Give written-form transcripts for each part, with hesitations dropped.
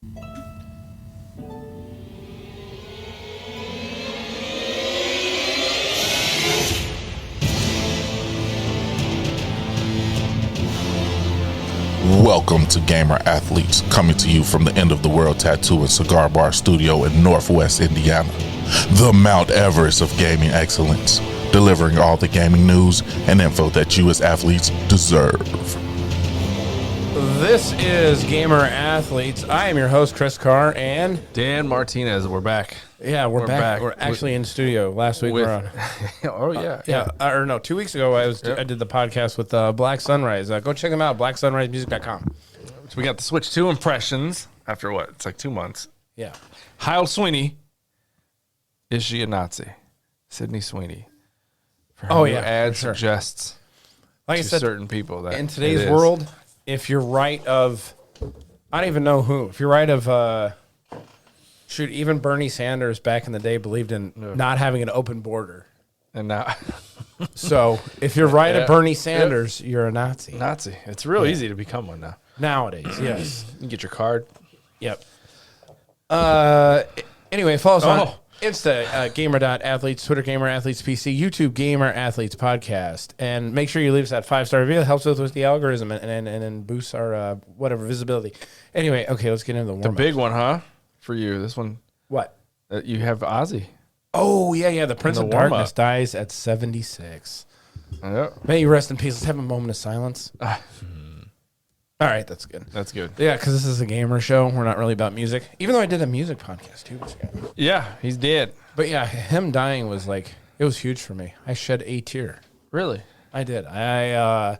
Welcome to Gamer Athletes, coming to you from the End of the World Tattoo and Cigar Bar Studio in Northwest Indiana, the Mount Everest of gaming excellence, delivering all the gaming news and info that you as athletes deserve. This is Gamer Athletes. I am your host, Chris Carr, and Dan Martinez. We're back. Yeah, we're back. We're actually in studio. Last week we were on. Oh yeah. Or no, 2 weeks ago I did the podcast with Black Sunrise. Go check them out, blacksунrisemusic.com. So we got the Switch 2 impressions after what? It's like 2 months. Yeah. Heil Sweeney. Is she a Nazi? Sydney Sweeney. For her new ad suggests like I said, certain people that in today's world, if you're right of, I don't even know who. If you're right of, even Bernie Sanders back in the day believed in not having an open border. And now, so if you're right of Bernie Sanders, you're a Nazi. Nazi. It's real easy to become one now. Nowadays, yes. You can get your card. Yep. Anyway, follow us on Insta, gamer.athletes, Twitter, Gamer Athletes PC, YouTube, Gamer Athletes Podcast. And make sure you leave us that 5-star review. It helps us with the algorithm and boosts our visibility. Anyway, okay, let's get into the warm-up. The big one, huh? For you, this one. What? You have Ozzy. Oh, yeah. The Prince of Darkness dies at 76. Yep. May you rest in peace. Let's have a moment of silence. All right, that's good. That's good. Yeah, because this is a gamer show. We're not really about music. Even though I did a music podcast 2 weeks ago. Yeah, he's dead. But yeah, him dying was like, it was huge for me. I shed a tear. Really? I did. I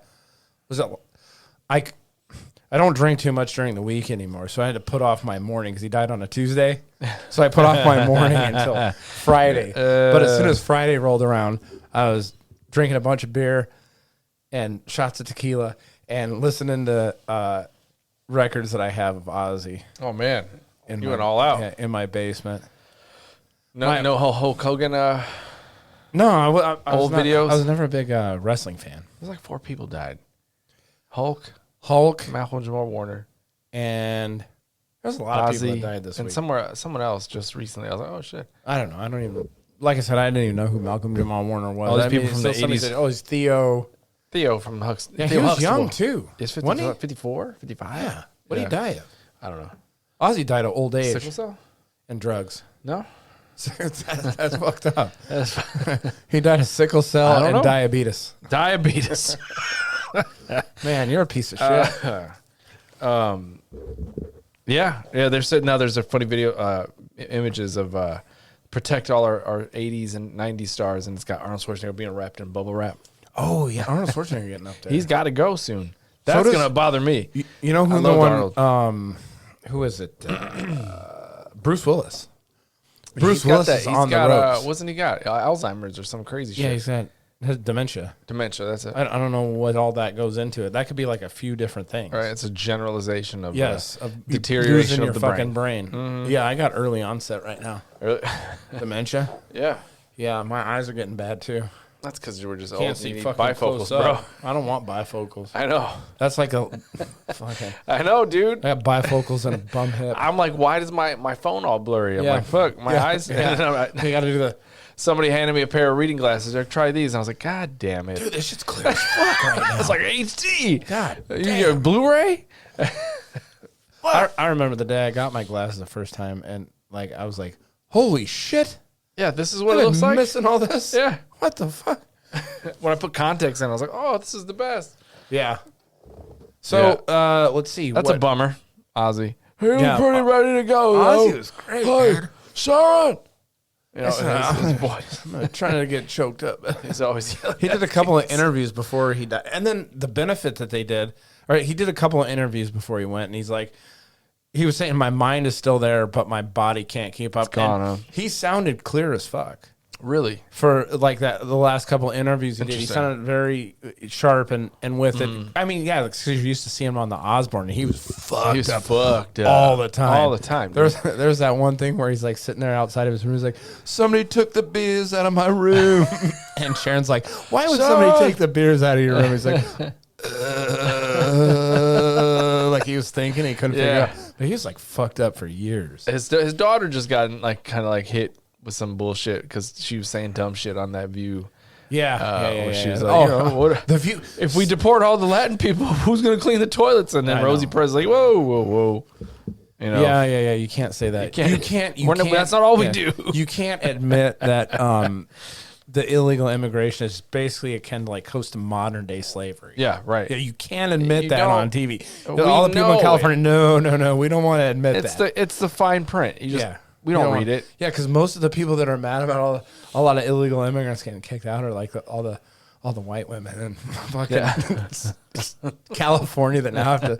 don't drink too much during the week anymore, so I had to put off my morning because he died on a Tuesday. So I put off my morning until Friday. But as soon as Friday rolled around, I was drinking a bunch of beer and shots of tequila and listening to records that I have of Ozzy. Oh, man. You went all out. Yeah, in my basement. No Hulk Hogan No, I old videos? I was never a big wrestling fan. There's like 4 people died. Hulk, Malcolm Jamal Warner, and there's a lot of people that died this week. And someone else just recently. I was like, oh shit. I don't know. I don't even. Like I said, I didn't even know who Malcolm Jamal Warner was. All these people from the 80s. Said, he's Theo. Theo from Hux. Yeah, Theo he was Huxtable. Young too. Is 54, 55? Yeah. What did he die of? I don't know. Ozzy died of old age. Sickle cell? And drugs. No. That's fucked up. He died of sickle cell and diabetes. Diabetes. Man, you're a piece of shit. Yeah. There's a funny video, images of protect all our 80s and 90s stars, and it's got Arnold Schwarzenegger being wrapped in bubble wrap. Oh, yeah. Arnold Schwarzenegger getting up there. He's got to go soon. That's going to bother me. You know who the one, Arnold. Who is it? Bruce Willis. Bruce Willis is on the ropes. Wasn't he got Alzheimer's or some crazy shit? Yeah, he's got dementia. Dementia, that's it. I don't know what all that goes into it. That could be like a few different things. Right, it's a generalization of of deterioration of the fucking brain. Mm-hmm. Yeah, I got early onset right now. Dementia. Yeah. Yeah, my eyes are getting bad too. That's because you were just Can't old. see You need fucking bifocals, bro. bro. I don't want bifocals. I know. That's like a fucking. I know, dude. I got bifocals and a bum hip. I'm like, why does my phone all blurry? I'm like, fuck, my eyes. Yeah. You got to do the. Somebody handed me a pair of reading glasses. They're like, try these. And I was like, God damn it. Dude, this shit's clear as fuck right now. It's like HD. God You get a Blu-ray? I remember the day I got my glasses the first time, and like I was like, holy shit. Yeah, this is what it looks like. Missing all this? Yeah. What the fuck? When I put contacts in, I was like, oh, this is the best. Yeah. So, let's see. That's a bummer, Ozzy. Hey, we're pretty ready to go. Ozzy was great, man. Sharon. You know, his voice. I'm trying to get choked up. He's always yelling. He did a couple of interviews before he died. And then the benefit that they did, right, he did a couple of interviews before he went, and he's like, he was saying, my mind is still there, but my body can't keep up. It's gone, He sounded clear as fuck. Really? For like that, the last couple of interviews he did, he sounded very sharp and with it. I mean, yeah, because you used to see him on the Osbourne, and he was fucked up all the time. All the time. There's that one thing where he's like sitting there outside of his room. He's like, somebody took the beers out of my room. And Sharon's like, why would somebody take the beers out of your room? He's like, like he was thinking, he couldn't figure it out. He was like fucked up for years. His daughter just got like kind of like hit with some bullshit because she was saying dumb shit on that View. Yeah, She was like, what, the View. if we deport all the Latin people, who's gonna clean the toilets? And then Rosie Perez like, whoa. You know? Yeah. You can't say that. You can't. That's not all we do. You can't admit that the illegal immigration is basically akin to like close to modern day slavery. Yeah, right. Yeah, you can't admit that don't. on TV. All the people in California, no, we don't want to admit that. It's the fine print. You just we don't read it. Yeah, because most of the people that are mad about a lot of illegal immigrants getting kicked out are like all the white women and fucking California that now have to.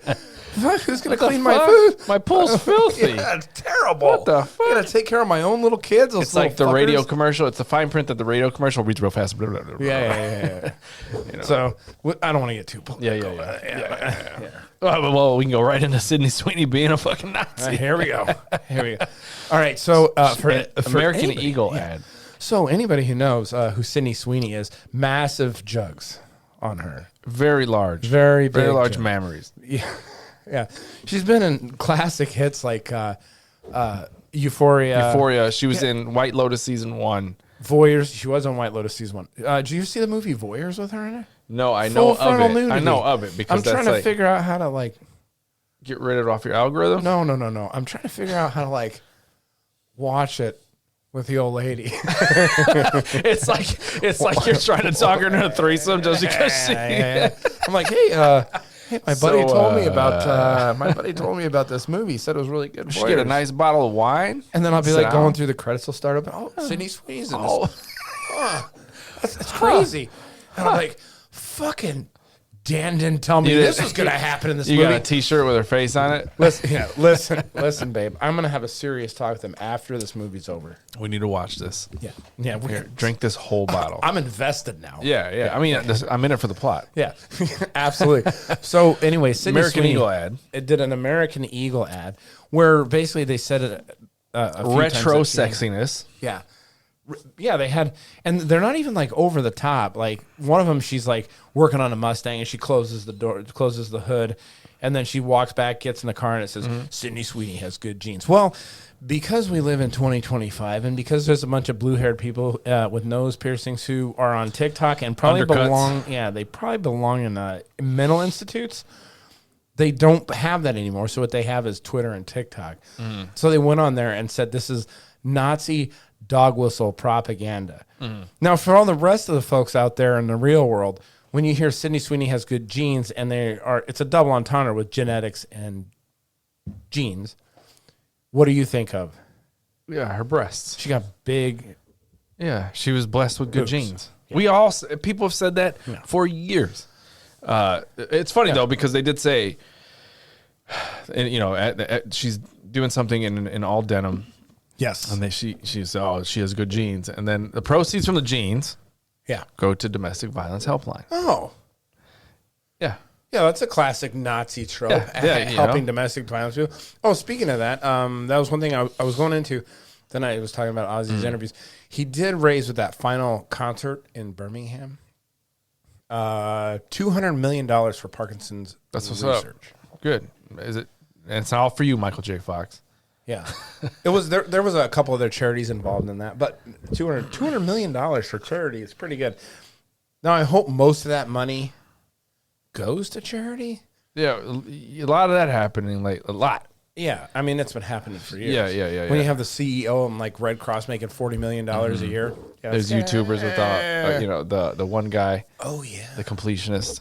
Fuck, who's gonna clean my food? My pool's filthy. Yeah, it's terrible. What the fuck? I gotta take care of my own little kids. It's like the radio commercial. It's the fine print that the radio commercial reads real fast. Yeah. You know. So I don't want to get too political. Yeah. Well, we can go right into Sydney Sweeney being a fucking Nazi. Here we go. All right. So for American anybody, Eagle ad. So anybody who knows who Sydney Sweeney is, massive jugs on her. Very large. Very large jug. mammaries. Yeah. She's been in classic hits like Euphoria. She was in White Lotus season 1. Voyeurs. She was on White Lotus season 1. Did you see the movie Voyeurs with her in it? No, I know of it. Nudity. I know of it because I'm trying to figure out how to like get rid of it off your algorithm. No. I'm trying to figure out how to like watch it with the old lady. It's like you're trying to talk her into a threesome just because she. I'm like, hey, my buddy told me about this movie. He said it was really good. She get a nice bottle of wine, and then I'll be like going through the credits. Will start up. Oh, Sydney Sweeney's in this. That's crazy. And I'm like, fucking Dan didn't tell me this was going to happen in this movie. You got a T-shirt with her face on it? Listen, babe. I'm going to have a serious talk with him after this movie's over. We need to watch this. Yeah. Here, drink this whole bottle. I'm invested now. Yeah. I mean, I'm in it for the plot. Yeah, absolutely. So anyway, Sydney American Sweeney, Eagle ad. It did an American Eagle ad where basically they said it a few retro times sexiness. Yeah, they had, and they're not even like over the top. Like one of them, she's like working on a Mustang, and she closes the door, closes the hood, and then she walks back, gets in the car, and it says, "Sydney Sweeney has good genes." Well, because we live in 2025, and because there's a bunch of blue-haired people with nose piercings who are on TikTok and probably they probably belong in mental institutes. They don't have that anymore. So what they have is Twitter and TikTok. So they went on there and said, "This is Nazi dog whistle propaganda." Now, for all the rest of the folks out there in the real world, when you hear Sydney Sweeney has good genes, and it's a double entendre with genetics and genes. What do you think of? Yeah, her breasts. She got big. Yeah, she was blessed with good Boobs. genes. Yeah. People have said that for years. It's funny though, because they did say, and she's doing something in all denim. Yes. And she has good genes. And then the proceeds from the genes go to domestic violence helpline. Oh. Yeah. Yeah, that's a classic Nazi trope, helping domestic violence people. Oh, speaking of that, that was one thing I was going into. Then I was talking about Ozzy's interviews. He did raise with that final concert in Birmingham $200 million for Parkinson's research. Up. Good. Is it? And it's all for you, Michael J. Fox. Yeah, it was there. There was a couple of their charities involved in that, but $200 million for charity is pretty good. Now I hope most of that money goes to charity. Yeah, a lot of that happening. Like a lot. Yeah, I mean it's been happening for years. Yeah. When you have the CEO and like Red Cross making $40 million a year, there's YouTubers with the one guy. Oh yeah, the completionist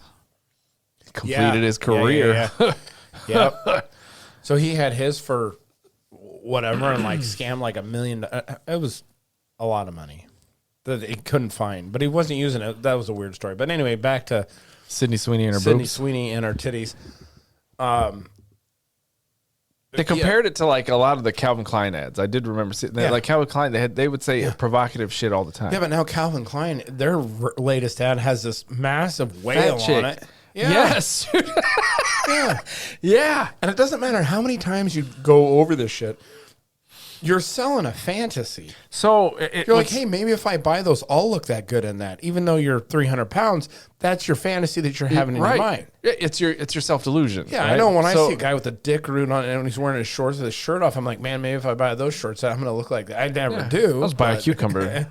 completed his career. Yep. So he had his for whatever and like scammed like $1 million. It was a lot of money that he couldn't find, but he wasn't using it. That was a weird story. But anyway, back to Sydney Sweeney and her Sydney boobs. Sweeney and her titties. They compared it to like a lot of the Calvin Klein ads. I did remember seeing like Calvin Klein. They would say provocative shit all the time. Yeah, but now Calvin Klein, their latest ad has this massive whale on it. Yeah. Yes. Yeah. And it doesn't matter how many times you go over this shit. You're selling a fantasy. So You're like, hey, maybe if I buy those, I'll look that good in that. Even though you're 300 pounds, that's your fantasy that you're having in your mind. It's your self delusion. Yeah, right? I know. When I see a guy with a dick root on and he's wearing his shorts with his shirt off, I'm like, man, maybe if I buy those shorts, I'm going to look like that. I never do. Let's buy a cucumber.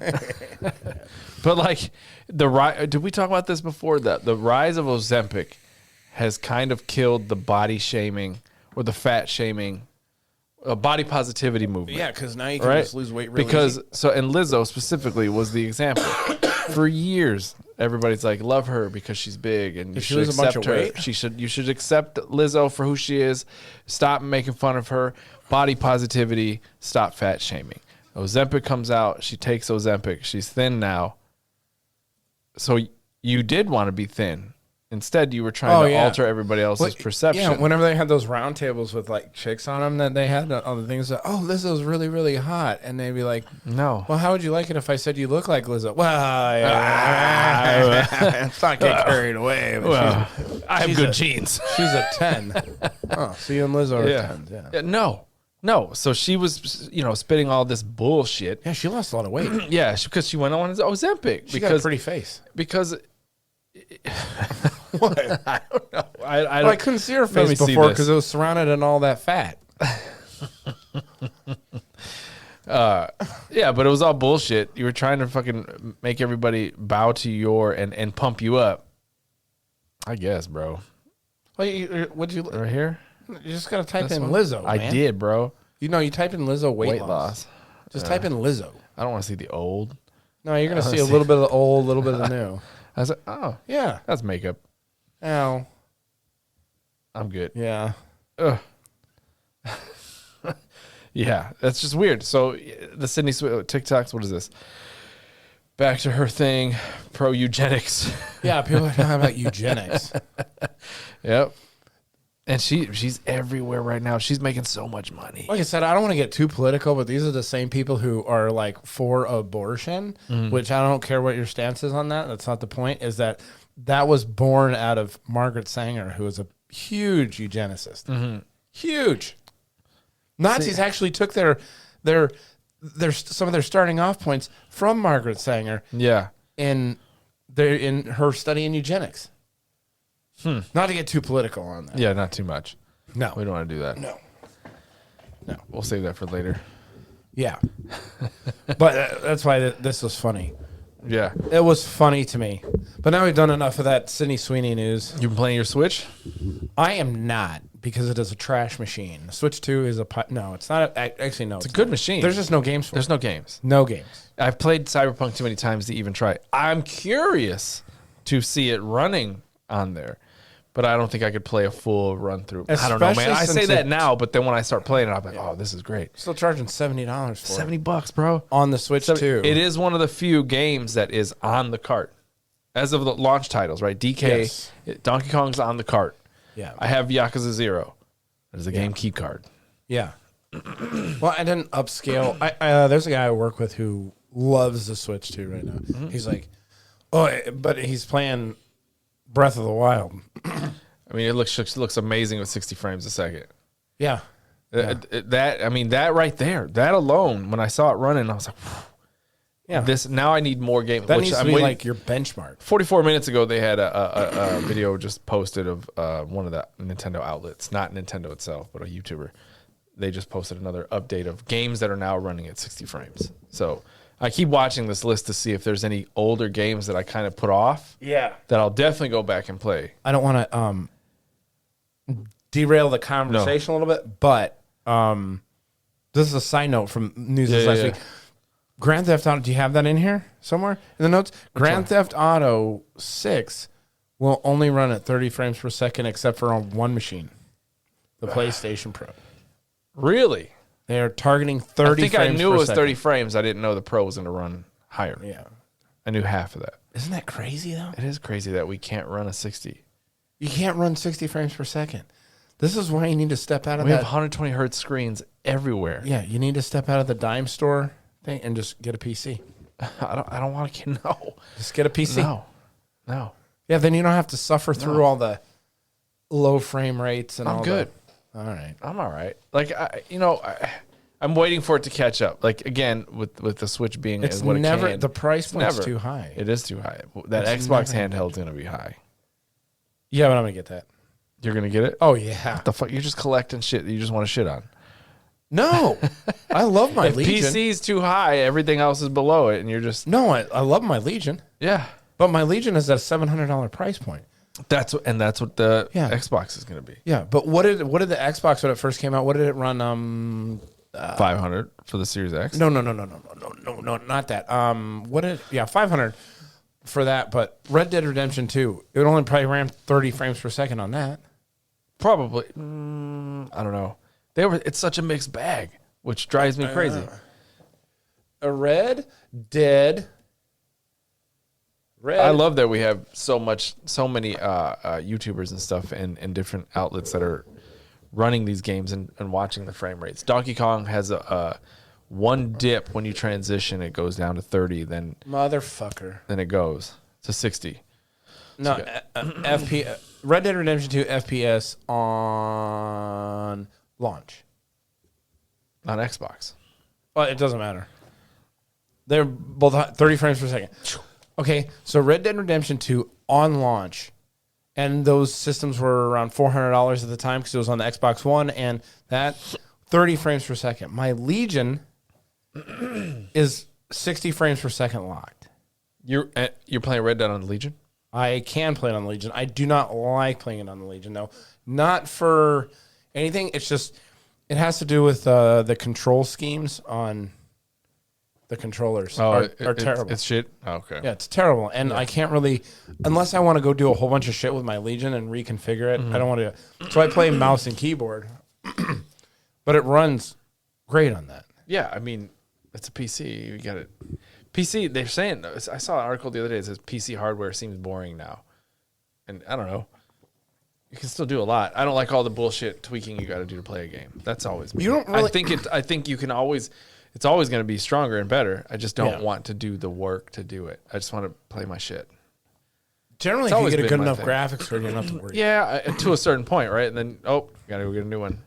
But like did we talk about this before? That the rise of Ozempic has kind of killed the body shaming or the fat shaming. A body positivity movement. Yeah, because now you can just lose weight really because easy. And Lizzo specifically was the example. For years, everybody's like, love her because she's big and you should accept her. You should accept Lizzo for who she is. Stop making fun of her. Body positivity. Stop fat shaming. Ozempic comes out. She takes Ozempic. She's thin now. So you did want to be thin. Instead, you were trying to alter everybody else's perception. Yeah, whenever they had those round tables with like chicks on them, that they had on the things that, oh, Lizzo's really, really hot. And they'd be like, no. Well, how would you like it if I said you look like Lizzo? Well, let's not get carried away. Well, I have good genes. She's a 10. Oh, so you and Lizzo are 10s. Yeah. No. So she was, spitting all this bullshit. Yeah, she lost a lot of weight. Yeah, because she went on Ozempic. She got a pretty face. Because... What? I don't know. I couldn't see her face before because it was surrounded in all that fat. Yeah, but it was all bullshit. You were trying to fucking make everybody bow to your and pump you up. I guess, bro. Well, what'd you right here? You just gotta type in Lizzo. I did, bro. You type in Lizzo weight loss. Just type in Lizzo. I don't want to see the old. No, you're gonna see a little bit of the old, a little bit of the new. I was like, oh yeah, that's makeup. Ow. I'm good. Yeah. Ugh. Yeah, that's just weird. So the Sydney TikToks, what is this? Back to her thing, pro eugenics. Yeah, people are talking about eugenics. Yep. And she's everywhere right now. She's making so much money. Like I said, I don't want to get too political, but these are the same people who are like for abortion, which I don't care what your stance is on that. That's not the point. Is that was born out of Margaret Sanger, who was a huge eugenicist. Mm-hmm. Huge. Nazis actually took their some of their starting off points from Margaret Sanger. Yeah. In her study in eugenics. Not to get too political on that. Yeah, not too much. No. We don't want to do that. No. We'll save that for later. Yeah. But that's why this was funny. Yeah. It was funny to me. But now we've done enough of that Sydney Sweeney news. You been playing your Switch? I am not, because it is a trash machine. The Switch 2 is no, it's not. Actually, no. It's a good machine. There's just no games for it. There's no games. No games. I've played Cyberpunk too many times to even try it. I'm curious to see it running on there. But I don't think I could play a full run through. I don't know, man. I say that now, but then when I start playing it, I'm like, oh, this is great. Still charging $70 for it. $70, bro. On the Switch 2. It is one of the few games that is on the cart. As of the launch titles, right? DK, Yes. Donkey Kong's on the cart. Yeah. I have Yakuza 0. There's a game key card. Yeah. Well, I didn't upscale. There's a guy I work with who loves the Switch 2 right now. Mm-hmm. He's like, but he's playing Breath of the Wild. I mean, it looks amazing with 60 frames a second. Yeah. That right there, that alone, when I saw it running, I was like, yeah. Now I need more games. That needs to be like your benchmark. 44 minutes ago, they had a video just posted of one of the Nintendo outlets, not Nintendo itself, but a YouTuber. They just posted another update of games that are now running at 60 frames. So I keep watching this list to see if there's any older games that I kind of put off. Yeah. That I'll definitely go back and play. I don't want to derail the conversation a little bit, but this is a side note from news last week. Grand Theft Auto, do you have that in here somewhere in the notes? Grand Theft Auto 6 will only run at 30 frames per second except for on one machine, the PlayStation Pro. Really? They are targeting 30 frames per second. I think I knew it was 30 frames. I didn't know the Pro was going to run higher. Yeah. I knew half of that. Isn't that crazy, though? It is crazy that we can't run a 60. You can't run 60 frames per second. This is why you need to step out of We have 120 hertz screens everywhere. Yeah, you need to step out of the dime store thing and just get a PC. I don't want to. No. Just get a PC. No. Yeah, then you don't have to suffer through all the low frame rates and all. I'm good. All right. I'm all right. Like I'm waiting for it to catch up. Like again, with the Switch being it's what never it can, the price point's too high. It is too high. That Xbox handheld is gonna be high. Yeah, but I'm gonna get that. You're gonna get it? Oh yeah. What the fuck? You're just collecting shit that you just want to shit on. No, I love my if Legion. PC's too high, everything else is below it, and you're just no. I love my Legion. Yeah, but my Legion is at a $700 price point. That's what the Xbox is gonna be. Yeah, but what did the Xbox when it first came out? What did it run? 500 for the Series X. No, not that. 500 for that. But Red Dead Redemption 2, it only probably ran 30 frames per second on that. Probably. I don't know. It's such a mixed bag, which drives me crazy. A Red Dead. I love that we have so many YouTubers and stuff and different outlets that are running these games and watching the frame rates. Donkey Kong has a one dip when you transition, it goes down to 30, then motherfucker. Then it goes to 60. No, FPS Red Dead Redemption 2 FPS on launch. On Xbox. Well, it doesn't matter. They're both 30 frames per second. Okay, so Red Dead Redemption 2 on launch, and those systems were around $400 at the time because it was on the Xbox One, and that 30 frames per second. My Legion is 60 frames per second locked. You're playing Red Dead on the Legion? I can play it on the Legion. I do not like playing it on the Legion, though. Not for anything. It's just, it has to do with the control schemes on the controllers are terrible. It's shit? Oh, okay. Yeah, it's terrible. And I can't really, unless I want to go do a whole bunch of shit with my Legion and reconfigure it, I don't want to. So I play mouse and keyboard, but it runs great on that. Yeah, I mean, it's a PC. You got it. PC, they're saying, I saw an article the other day that says PC hardware seems boring now. And I don't know. You can still do a lot. I don't like all the bullshit tweaking you got to do to play a game. That's always me. You don't really, I think you can always, it's always going to be stronger and better. I just don't want to do the work to do it. I just want to play my shit. Generally, if you get a good enough graphics card, you don't have to worry. Yeah, to a certain point, right? And then, got to go get a new one.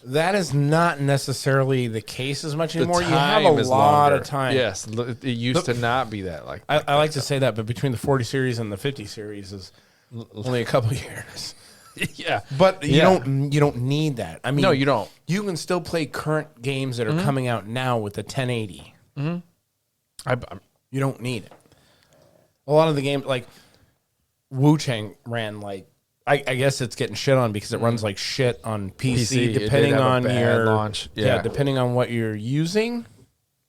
That is not necessarily the case as much anymore. You have a lot of time. Yes, it used to not be that. I like to say that, but between the 40 series and the 50 series is only a couple years. Yeah, but you don't need that. I mean, no, you don't. You can still play current games that are coming out now with the 1080. You don't need it. A lot of the games, like Wu Chang, ran like. I guess it's getting shit on because it runs like shit on PC depending on your launch. Yeah, depending on what you're using.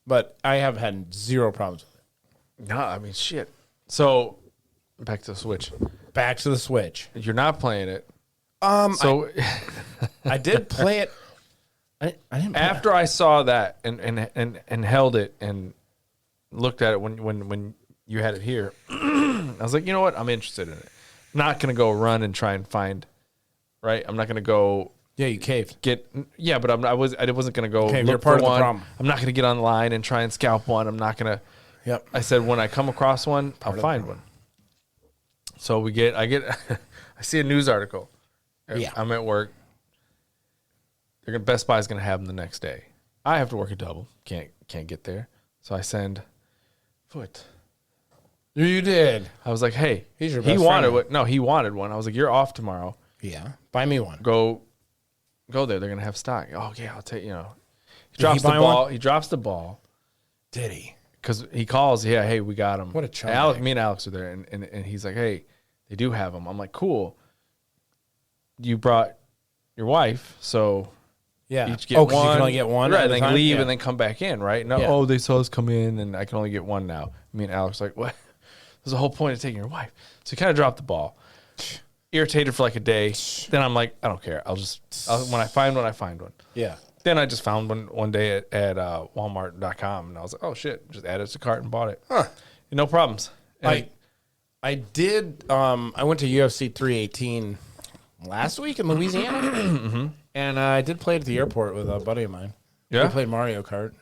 But I have had zero problems with it. No, I mean shit. So back to the Switch. Back to the Switch. You're not playing it. So I did play it. I didn't. After I saw that and held it and looked at it when you had it here, I was like, you know what? I'm interested in it. Not going to go run and try and find, right? I'm not going to go. Yeah, you caved. But I wasn't going to go look look for for one. The problem. I'm not going to get online and try and scalp one. I'm not going to. Yep. I said when I come across one, I'll find one. So I see a news article. Yeah. I'm at work. Best Buy is going to have them the next day. I have to work a double. Can't get there. So I send Foot. You did. I was like, hey, he wanted one. No, he wanted one. I was like, you're off tomorrow. Yeah. Buy me one. Go there. They're going to have stock. Oh, yeah, I'll take, He drops the ball. One? He drops the ball. Did he? Because he calls, hey, we got him. What a chump. Me and Alex are there, and he's like, hey, they do have them. I'm like, cool. You brought your wife, so each get one. You can only get one. Right, then leave and then come back in, right? No, they saw us come in, and I can only get one now. Me and Alex are like, what? There's the whole point of taking your wife. So he kind of dropped the ball. Irritated for like a day. Then I'm like, I don't care. When I find one, I find one. Yeah. Then I just found one day at Walmart.com, and I was like, oh, shit. Just added it to cart and bought it. Huh. No problems. I did. I went to UFC 318 last week in Louisiana, and I did play it at the airport with a buddy of mine. Yeah? We played Mario Kart.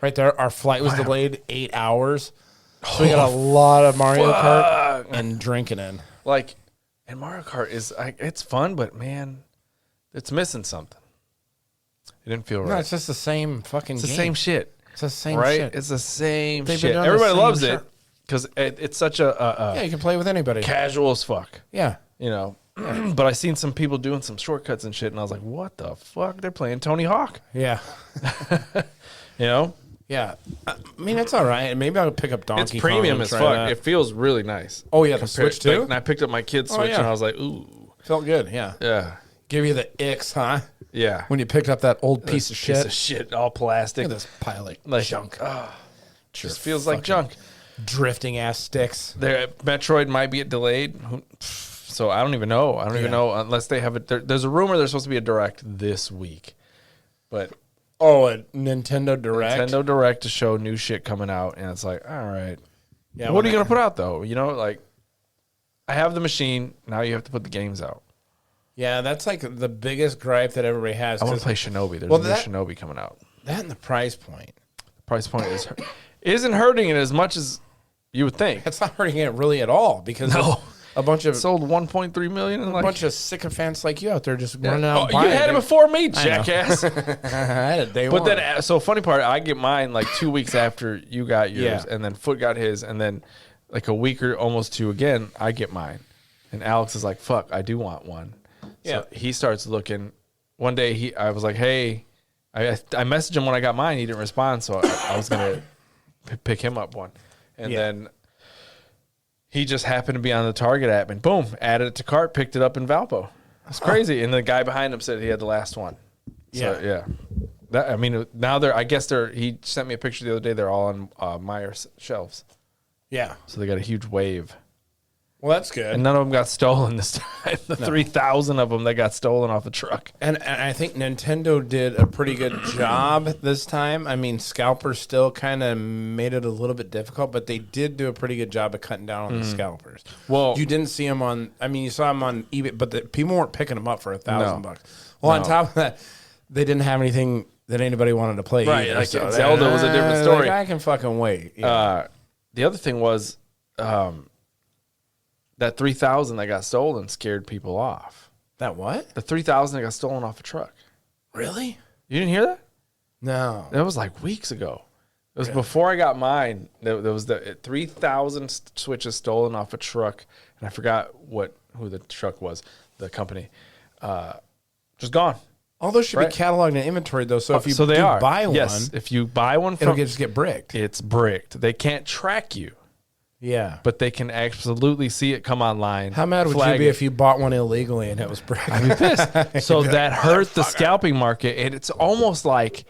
Right there. Our flight was delayed 8 hours. So we got a lot of Mario Kart and drinking in. And Mario Kart it's fun, but man, it's missing something. It didn't feel right. No, it's just the same fucking It's the game. same shit. It's the same right? shit. It's the same They've been shit. doing the Everybody same loves shit. it because it's such a Yeah, you can play with anybody. casual as fuck. Yeah. You know, but I seen some people doing some shortcuts and shit, and I was like, "What the fuck? They're playing Tony Hawk." Yeah. You know, Yeah. I mean, it's all right. Maybe I'll pick up Donkey it's Kong premium and as try fuck. that. It feels really nice. Oh, yeah, the Switch too? And I picked up my kid's Switch, yeah. and I was like, "Ooh, Felt good, yeah. yeah, Give you the icks, huh? yeah." When you picked up that old piece of shit. Piece of shit, all plastic. Look at this pile of Like, junk. Just feels like junk. Drifting ass sticks. Their Metroid might be delayed, so I don't even know. I don't even know unless they have it. There's a rumor there's supposed to be a direct this week, but Oh, a Nintendo Direct. Nintendo Direct to show new shit coming out, and it's like, all right, Yeah. what are you gonna put out though? You know, like I have the machine. Now you have to put the games out. Yeah, that's like the biggest gripe that everybody has. I want 'cause to play Shinobi. There's Well, a new that- Shinobi coming out. that and the price point. Price point isn't hurting it as much as you would think. That's not hurting it really at all because No. a bunch of Sold 1.3 million. And a like, bunch of sycophants like you out there just running oh, out. you had it before me, I know. jackass. I had it day But one. then, so funny part, I get mine like 2 weeks after you got yours, Yeah. and then Foot got his, and then like a week or almost two again, I get mine. And Alex is like, "Fuck, I do want one." Yeah. So he starts looking. One day, I was like, "Hey," I messaged him when I got mine. He didn't respond, so I was gonna pick him up one, and then he just happened to be on the Target app, and boom, added it to cart, picked it up in Valpo. It's crazy. And the guy behind him said he had the last one. So, yeah. That, I mean, now I guess he sent me a picture the other day. They're all on Meijer's shelves. Yeah. So they got a huge wave. Well, that's good. And none of them got stolen this time. The 3,000 of them that got stolen off a truck. And I think Nintendo did a pretty good job this time. I mean, scalpers still kind of made it a little bit difficult, but they did do a pretty good job of cutting down on the scalpers. Well, You didn't see them on. I mean, you saw them on eBay, but people weren't picking them up for $1,000. No. Well, on top of that, they didn't have anything that anybody wanted to play. Right, either, like so Zelda was a different story. Like, I can fucking wait. Yeah. the other thing was that 3,000 that got stolen scared people off. That what? The 3,000 that got stolen off a truck. Really? You didn't hear that? No. That was like weeks ago. It was before I got mine. There was the 3,000 switches stolen off a truck, and I forgot who the truck was, the company. Just gone. All those should Right. be cataloged and inventoried, though. So if you they do are. buy one, Yes, if you buy one it'll from, just get bricked. it's bricked. They can't track you, Yeah. but they can absolutely see it come online. How mad would you flag be it. if you bought one illegally and it was bricked? I'd be pissed. So that hurt the scalping market, and it's almost like,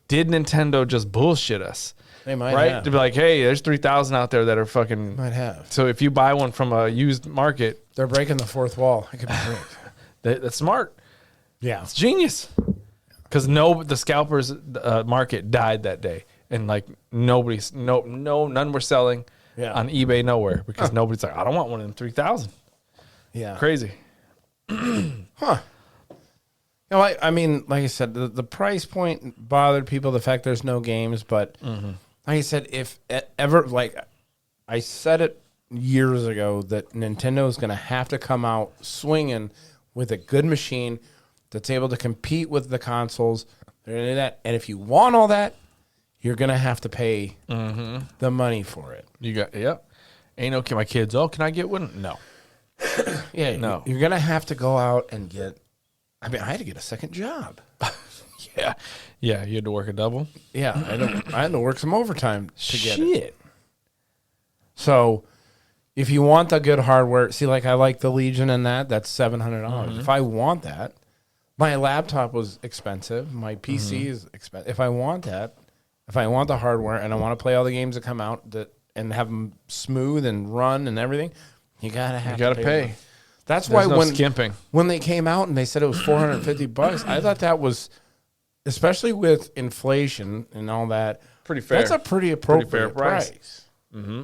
did Nintendo just bullshit us? They might Right? have. To be like, hey, there's 3,000 out there that are fucking. Might have. So if you buy one from a used market, They're breaking the fourth wall. It could be bricked. that's smart. Yeah. It's genius. Because the scalpers market died that day, and like none were selling on eBay nowhere because nobody's like, I don't want one of them 3,000. Yeah. Crazy. Huh. No, I mean, like I said, the price point bothered people. The fact there's no games, but like I said, if ever, like I said it years ago, that Nintendo is going to have to come out swinging with a good machine that's able to compete with the consoles. And if you want all that, you're going to have to pay the money for it. You got Ain't okay, my kids. Oh, can I get one? No. Yeah, No. You're going to have to go out and get. I mean, I had to get a second job. Yeah. You had to work a double. Yeah, I had to work some overtime to get it. Shit. So, if you want the good hardware, see, like I like the Legion and that's $700. If I want that, my laptop was expensive. My PC is expensive. If I want that, if I want the hardware and I want to play all the games that come out and have them smooth and run and everything, you gotta pay. That's There's why no skimping. when they came out and they said it was $450, I thought that was, especially with inflation and all that, Pretty fair. That's a pretty appropriate fair price. price.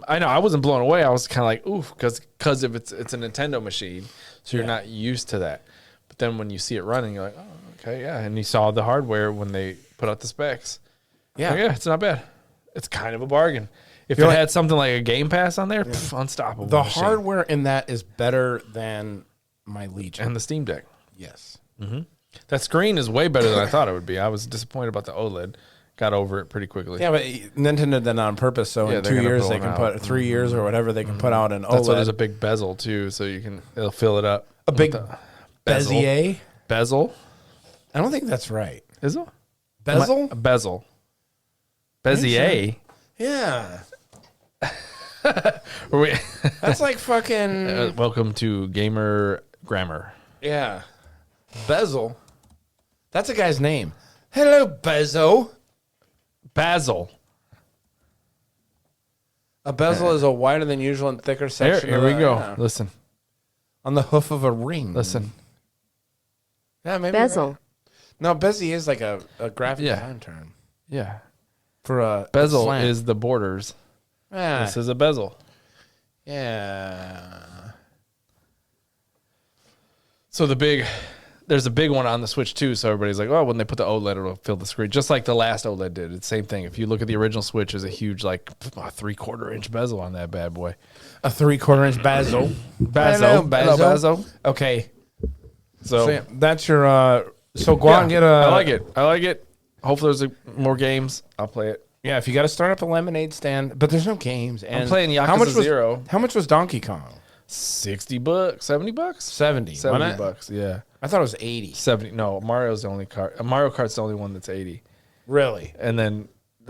I know. I wasn't blown away. I was kind of like, oof, because if it's a Nintendo machine, so you're not used to that. But then when you see it running, you're like, oh, okay, yeah. And you saw the hardware when they put out the specs. Yeah. Like, yeah, it's not bad. It's kind of a bargain. If You're it like- had something like a Game Pass on there, unstoppable. The machine. hardware in that is better than my Legion. and the Steam Deck. Yes. That screen is way better than I thought it would be. I was disappointed about the OLED. Got over it pretty quickly. Yeah, but Nintendo did that on purpose. So in 2 years they can put 3 years or whatever they can put out an OLED. That's why there's a big bezel too, so it'll fill it up. A big bezier? Bezel? I don't think that's right. Is it? Bezel? Bezel. Bezier? Yeah. We That's like fucking... welcome to Gamer Grammar. Yeah. Bezel? That's a guy's name. Hello, Bezo. Basil. A bezel is a wider than usual and thicker section. Here we go. Yeah. Listen. On the hoof of a ring. Listen. Yeah, maybe. Bezel. Right. No, bezier is like a graphic design term. Yeah. For a bezel slant. is the borders. Yeah. This is a bezel. Yeah. So there's a big one on the Switch too. So everybody's like, oh, when they put the OLED, it'll fill the screen, just like the last OLED did. It's the same thing. If you look at the original Switch, there's a huge like 3/4 inch bezel on that bad boy. A 3/4 inch bezel. Hello, bezel. Okay. So yeah, that's your. So go out and get a. I like it. I like it. Hopefully there's more games. I'll play it. Yeah, if you got to start up a lemonade stand, but there's no games. And I'm playing Yakuza 0. How much was Donkey Kong? $60, $70, 70. $70. Yeah, I thought it was 80. 70. No, Mario's the only card. Mario Kart's the only one that's 80. Really? And then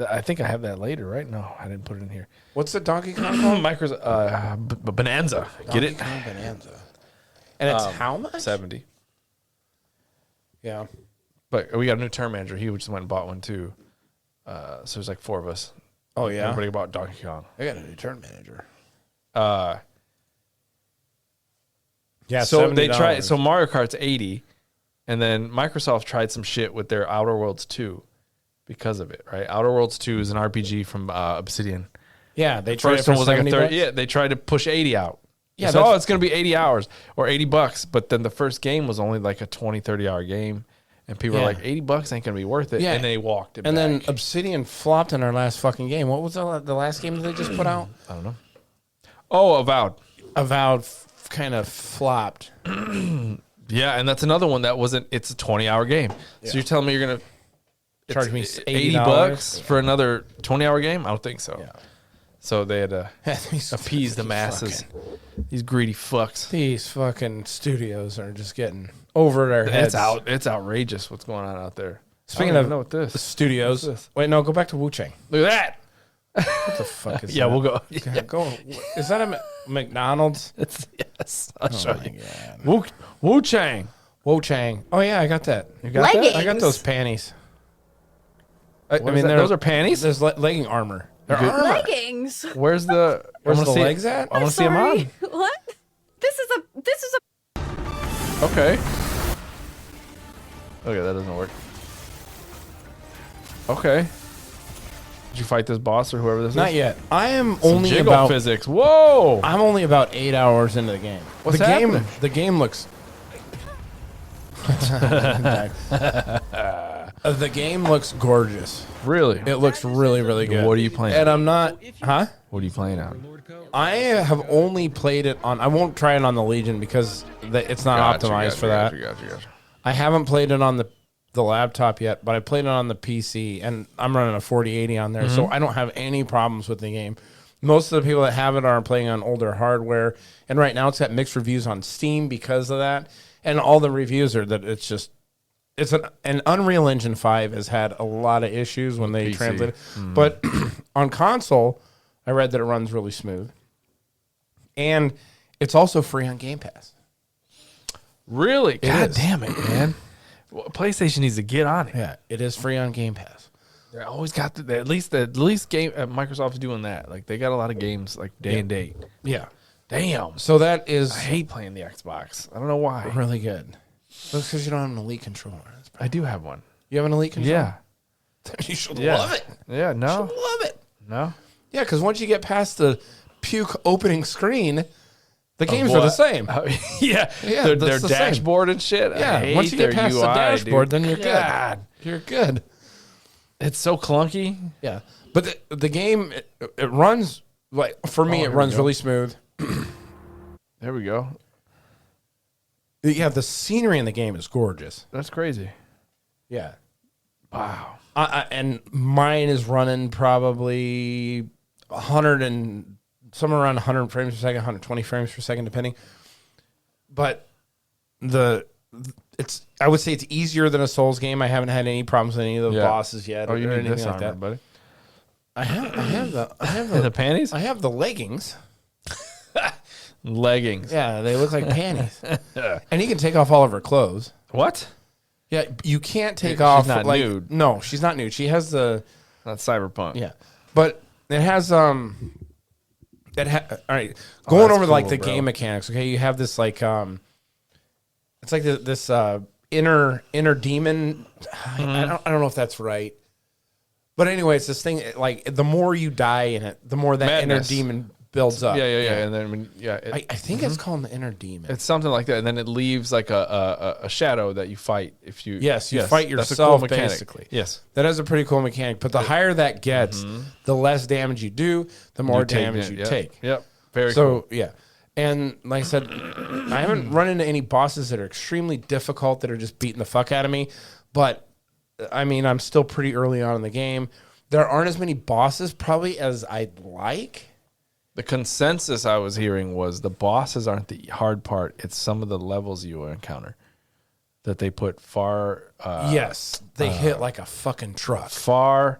I think I have that later, right? No, I didn't put it in here. What's the Donkey Kong called? Micro's Bonanza. Get it? Donkey Kong Bonanza. And it's how much? 70. Yeah. But we got a new term manager. He just went and bought one too. So there's like 4 of us. Oh yeah. Everybody bought Donkey Kong. I got a new turn manager. Yeah. So $70. they tried. So Mario Kart's 80, and then Microsoft tried some shit with their Outer Worlds 2 because of it, right? Outer Worlds 2 is an RPG from Obsidian. Yeah, they tried. First one was like a 30. Yeah, they tried to push 80 out. Yeah. So it's going to be 80 hours or $80, but then the first game was only like a 20, 30 hour game. And people were like, $80 ain't going to be worth it. Yeah. And they walked it and back. then Obsidian flopped in our last fucking game. What was the last game that they just put out? I don't know. Oh, Avowed. Avowed kind of flopped. Yeah, and that's another one that wasn't. It's a 20-hour game. Yeah. So you're telling me you're gonna Charge me $80 for another 20-hour game? I don't think so. Yeah. So they had to These appease the masses. These greedy fucks. These fucking studios are just getting over their heads. It's outrageous what's going on out there. Speaking of know what the this. studios, What's this? wait, no, go back to Wu Chang. Look at that. What the fuck is that? Yeah, we'll go. Yeah, go. Is that a McDonald's? Yes, I'll show my you. God. Wu Chang. Wu Chang. Oh yeah, I got that. You got Leggings. that? I got those panties. I mean, those are panties. There's legging armor. They're armor. Leggings. Where's the legs at? I want to see them Sorry. on. What? This is a. Okay. Okay, that doesn't work. Okay. Did you fight this boss or whoever this is? Not yet. I am Some only jiggle about. physics. Whoa! I'm only about 8 hours into the game. What's the game? happening? The game looks. The game looks gorgeous. Really? It looks really, really good. What are you playing? And I'm not. Huh? What are you playing on? I have only played it on. I won't try it on the Legion because it's not optimized for that. Gotcha. I haven't played it on the laptop yet, but I played it on the PC, and I'm running a 4080 on there, so I don't have any problems with the game. Most of the people that have it are playing on older hardware, and right now it's got mixed reviews on Steam because of that, and all the reviews are that it's an Unreal Engine 5 has had a lot of issues when they translate it, but on console, I read that it runs really smooth, and it's also free on Game Pass. Really? God is. damn it, man. Well, PlayStation needs to get on it. Yeah, it is free on Game Pass. They always got the, at least game. Microsoft's doing that. Like they got a lot of games like day and date. Yeah. Damn. So that is I hate playing the Xbox. I don't know why. really good. That's because you don't have an Elite controller. I do have one. You have an Elite controller? Yeah. You should Yeah. love it. Yeah. You No. should love it. No. Yeah, because once you get past the puke opening screen, the games are the same. Yeah. Yeah, Their that's the same. dashboard and shit. I Yeah, hate once you get their past the UI, dashboard, dude. then you're God. good. You're good. It's so clunky. Yeah, but the game it runs like for me. It here we runs go. really smooth. There we go. Yeah, the scenery in the game is gorgeous. That's crazy. Yeah. Wow. And mine is running probably 100 and somewhere around 100 frames per second, 120 frames per second, depending. But I would say it's easier than a Souls game. I haven't had any problems with any of the bosses yet. Oh, you or need anything this like armor, that, buddy. I have the The panties? I have the leggings. Leggings. Yeah, they look like panties. And you can take off all of her clothes. What? Yeah, you can't take She's off. not nude. No, she's not nude. She has the. Not cyberpunk. Yeah, but it has all right. Going over cool, like the bro. game mechanics. Okay, you have this like it's like this inner demon. I don't know if that's right. But anyway, it's this thing like the more you die in it, the more that Madness. inner demon builds up. Yeah. And then I think it's called the inner demon. it's something like that, and then it leaves like a shadow that you fight if you. Yes, you fight that's a yourself, cool mechanic. basically. Yes. That is a pretty cool mechanic. But the higher that gets, the less damage you do, the more damage you take. Yep. Very cool. So, yeah. And like I said, I haven't run into any bosses that are extremely difficult that are just beating the fuck out of me. But, I mean, I'm still pretty early on in the game. There aren't as many bosses probably as I'd like. The consensus I was hearing was the bosses aren't the hard part. It's some of the levels you will encounter that they put far Yes, they hit like a fucking truck. far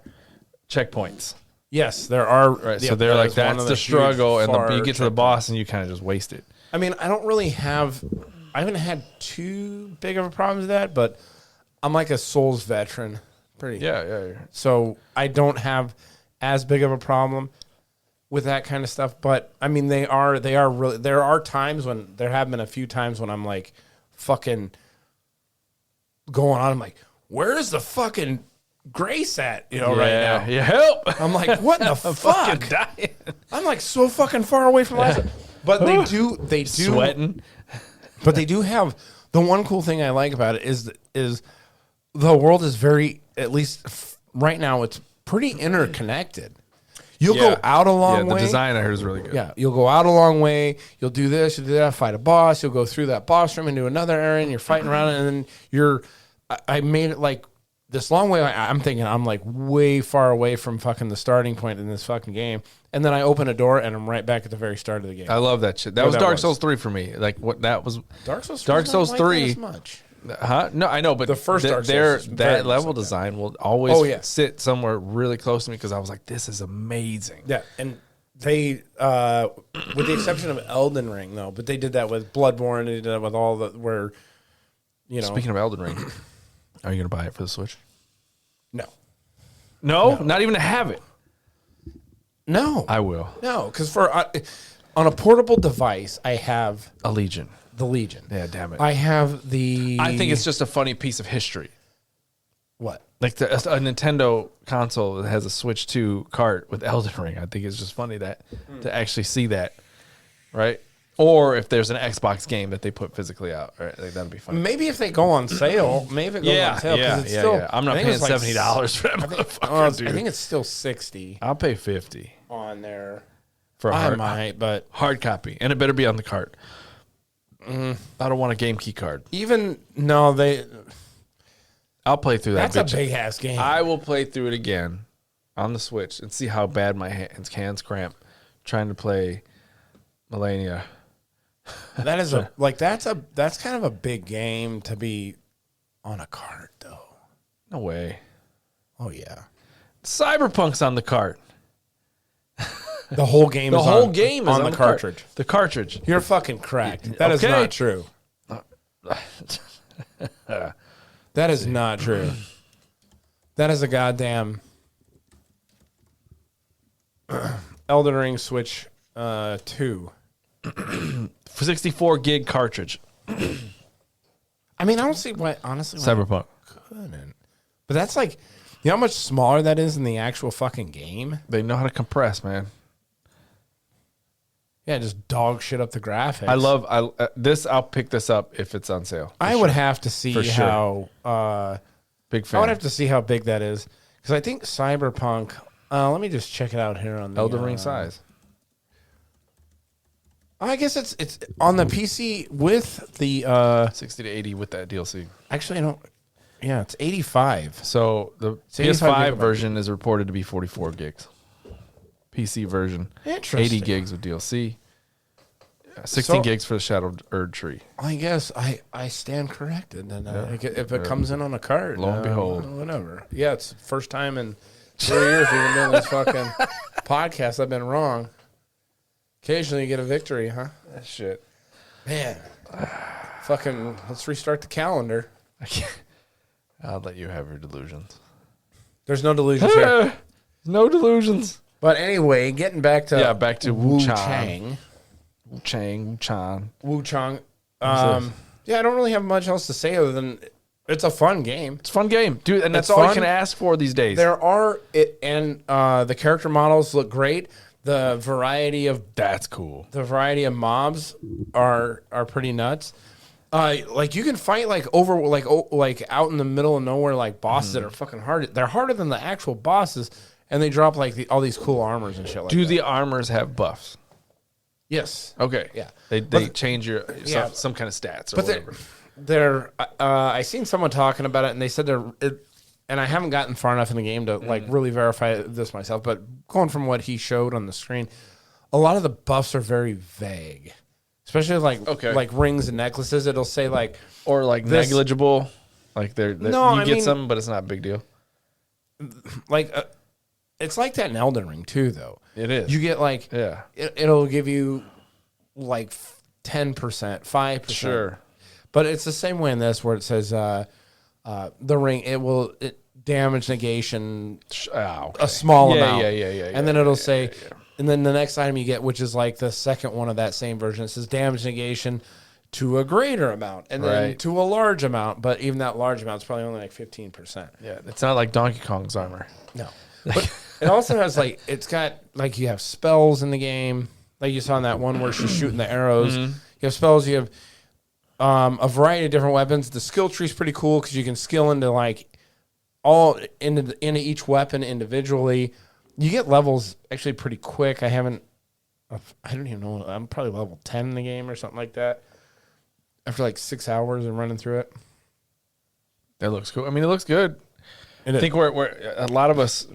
checkpoints. Yes, there are. Right. Yeah, So they're that like, is one that's of the huge struggle. And far you get to the checkpoints. boss and you kind of just waste it. I mean, I don't really have. I haven't had too big of a problem with that, but I'm like a Souls veteran. Pretty. Yeah. So I don't have as big of a problem with that kind of stuff. But I mean, they are really. There are times when there have been a few times when I'm like, fucking going on. I'm like, where's the fucking Grace at? You know, right now. Yeah, help. I'm like, what the fuck? Dying. I'm like so fucking far away from last. But they do Sweating. But they do have the one cool thing I like about it is the world is very, at least right now, it's pretty interconnected. You'll go out a long way. The design I heard is really good. Yeah, you'll go out a long way. You'll do this, you'll do that, fight a boss. You'll go through that boss room into another area, and you're fighting around it, and then you're. I made it like this long way. I'm thinking I'm like way far away from fucking the starting point in this fucking game, and then I open a door and I'm right back at the very start of the game. I love that shit. That was Dark Souls 3 for me. Like what that was. Dark Souls 3. Dark Souls 3. As much. Huh? No, I know, but The first Dark Souls is very that much level like that. design will always Oh, yeah. sit somewhere really close to me because I was like, this is amazing. Yeah, and they, with the exception of Elden Ring, though, but they did that with Bloodborne. They did that with all the where, you know. Speaking of Elden Ring, are you gonna buy it for the Switch? No, Not even to have it. no, I will. no, because for on a portable device, I have A Legion. the Legion. Yeah, damn it. I have the. I think it's just a funny piece of history. what? Like a Nintendo console that has a Switch 2 cart with Elden Ring. I think it's just funny that to actually see that, right? Or if there's an Xbox game that they put physically out, right? Like, that'd be funny. Maybe if they go on sale, maybe it goes on sale. 'cause it's still, I'm not I think paying it's like $70 for that motherfucker, I dude. think it's still 60 I'll pay $50 on there. for a I hard, might, but hard copy, and it better be on the cart. I don't want a game key card. even no, I'll play through that. that's bitch. a big ass game. I will play through it again on the Switch and see how bad my hands cramp trying to play Millennia. That is that's kind of a big game to be on a cart though. No way. Oh yeah, Cyberpunk's on the cart. the whole game. The is whole on, game is on the cart. cartridge. The cartridge. You're fucking cracked. That is Okay. not true. That is not true. That is a goddamn Elden Ring Switch 2. 64 gig cartridge. I mean, I don't see why. Honestly, why Cyberpunk. I couldn't. But that's like, you know how much smaller that is than the actual fucking game. They know how to compress, man. Yeah, just dog shit up the graphics. I love this. I'll pick this up if it's on sale. I would have to see For sure. how. Big fan. I would have to see how big that is because I think Cyberpunk. Let me just check it out here on the Elden Ring size. I guess it's on the PC with the 60 to 80 with that DLC. Actually, I don't. Yeah, it's 85. So the PS5 version is reported to be 44 gigs. PC version, Interesting. 80 gigs with DLC. 16 gigs for the Shadowed Erd tree. I guess I stand corrected. And if it comes in on a card, lo and behold, whatever. Yeah, it's first time in 3 years we've been doing this fucking podcast. I've been wrong. Occasionally you get a victory, huh? That shit. Man, fucking let's restart the calendar. I'll let you have your delusions. There's no delusions here. No delusions. But anyway, getting back to back to Wu Chang. Wu Chang. Yeah, I don't really have much else to say other than it's a fun game. It's a fun game, dude, and that's all you can ask for these days. The character models look great. The variety of mobs are pretty nuts. Like you can fight like out in the middle of nowhere like bosses that are fucking hard. They're harder than the actual bosses, and they drop like all these cool armors and shit like that. Do the armors have buffs? Yes. Okay. Yeah. They change your some kind of stats or whatever. I seen someone talking about it, and they said and I haven't gotten far enough in the game to like really verify this myself, but going from what he showed on the screen, a lot of the buffs are very vague. Especially like rings and necklaces, it'll say like or like negligible, like you get some, but it's not a big deal. Like it's like that in Elden Ring too, though. It is. You get like it'll give you like 10%, 5%. Sure, but it's the same way in this where it says the ring it damage negation a small amount. And then it'll say. And then the next item you get, which is like the second one of that same version, it says damage negation to a greater amount and then to a large amount. But even that large amount is probably only like 15%. Yeah, it's not like Donkey Kong's armor. No. But it also has like, it's got like you have spells in the game. Like you saw in that one where she's shooting the arrows. You have spells, you have a variety of different weapons. The skill tree is pretty cool because you can skill into like into each weapon individually. You get levels actually pretty quick. I don't even know. I'm probably level 10 in the game or something like that. After like 6 hours of running through it. That looks cool. I mean, it looks good. I think we're a lot of us,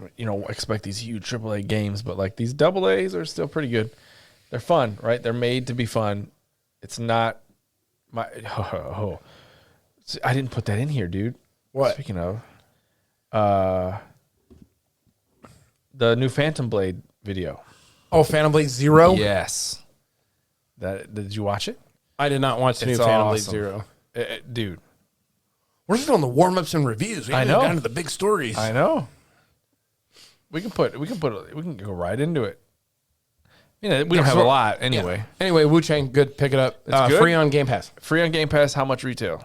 expect these huge AAA games, but like these AA's are still pretty good. They're fun, right? They're made to be fun. It's not my. I didn't put that in here, dude. What? Speaking of, the new Phantom Blade video. Oh, Phantom Blade Zero? Yes. Did you watch it? I did not watch the new Phantom Blade Zero. Dude. We're just on the warm-ups and reviews. We haven't gotten to the big stories. I know. We can go right into it. We don't have a lot anyway. Yeah. Anyway, Wu-Chang, good. Pick it up. It's good. Free on Game Pass. Free on Game Pass. How much retail?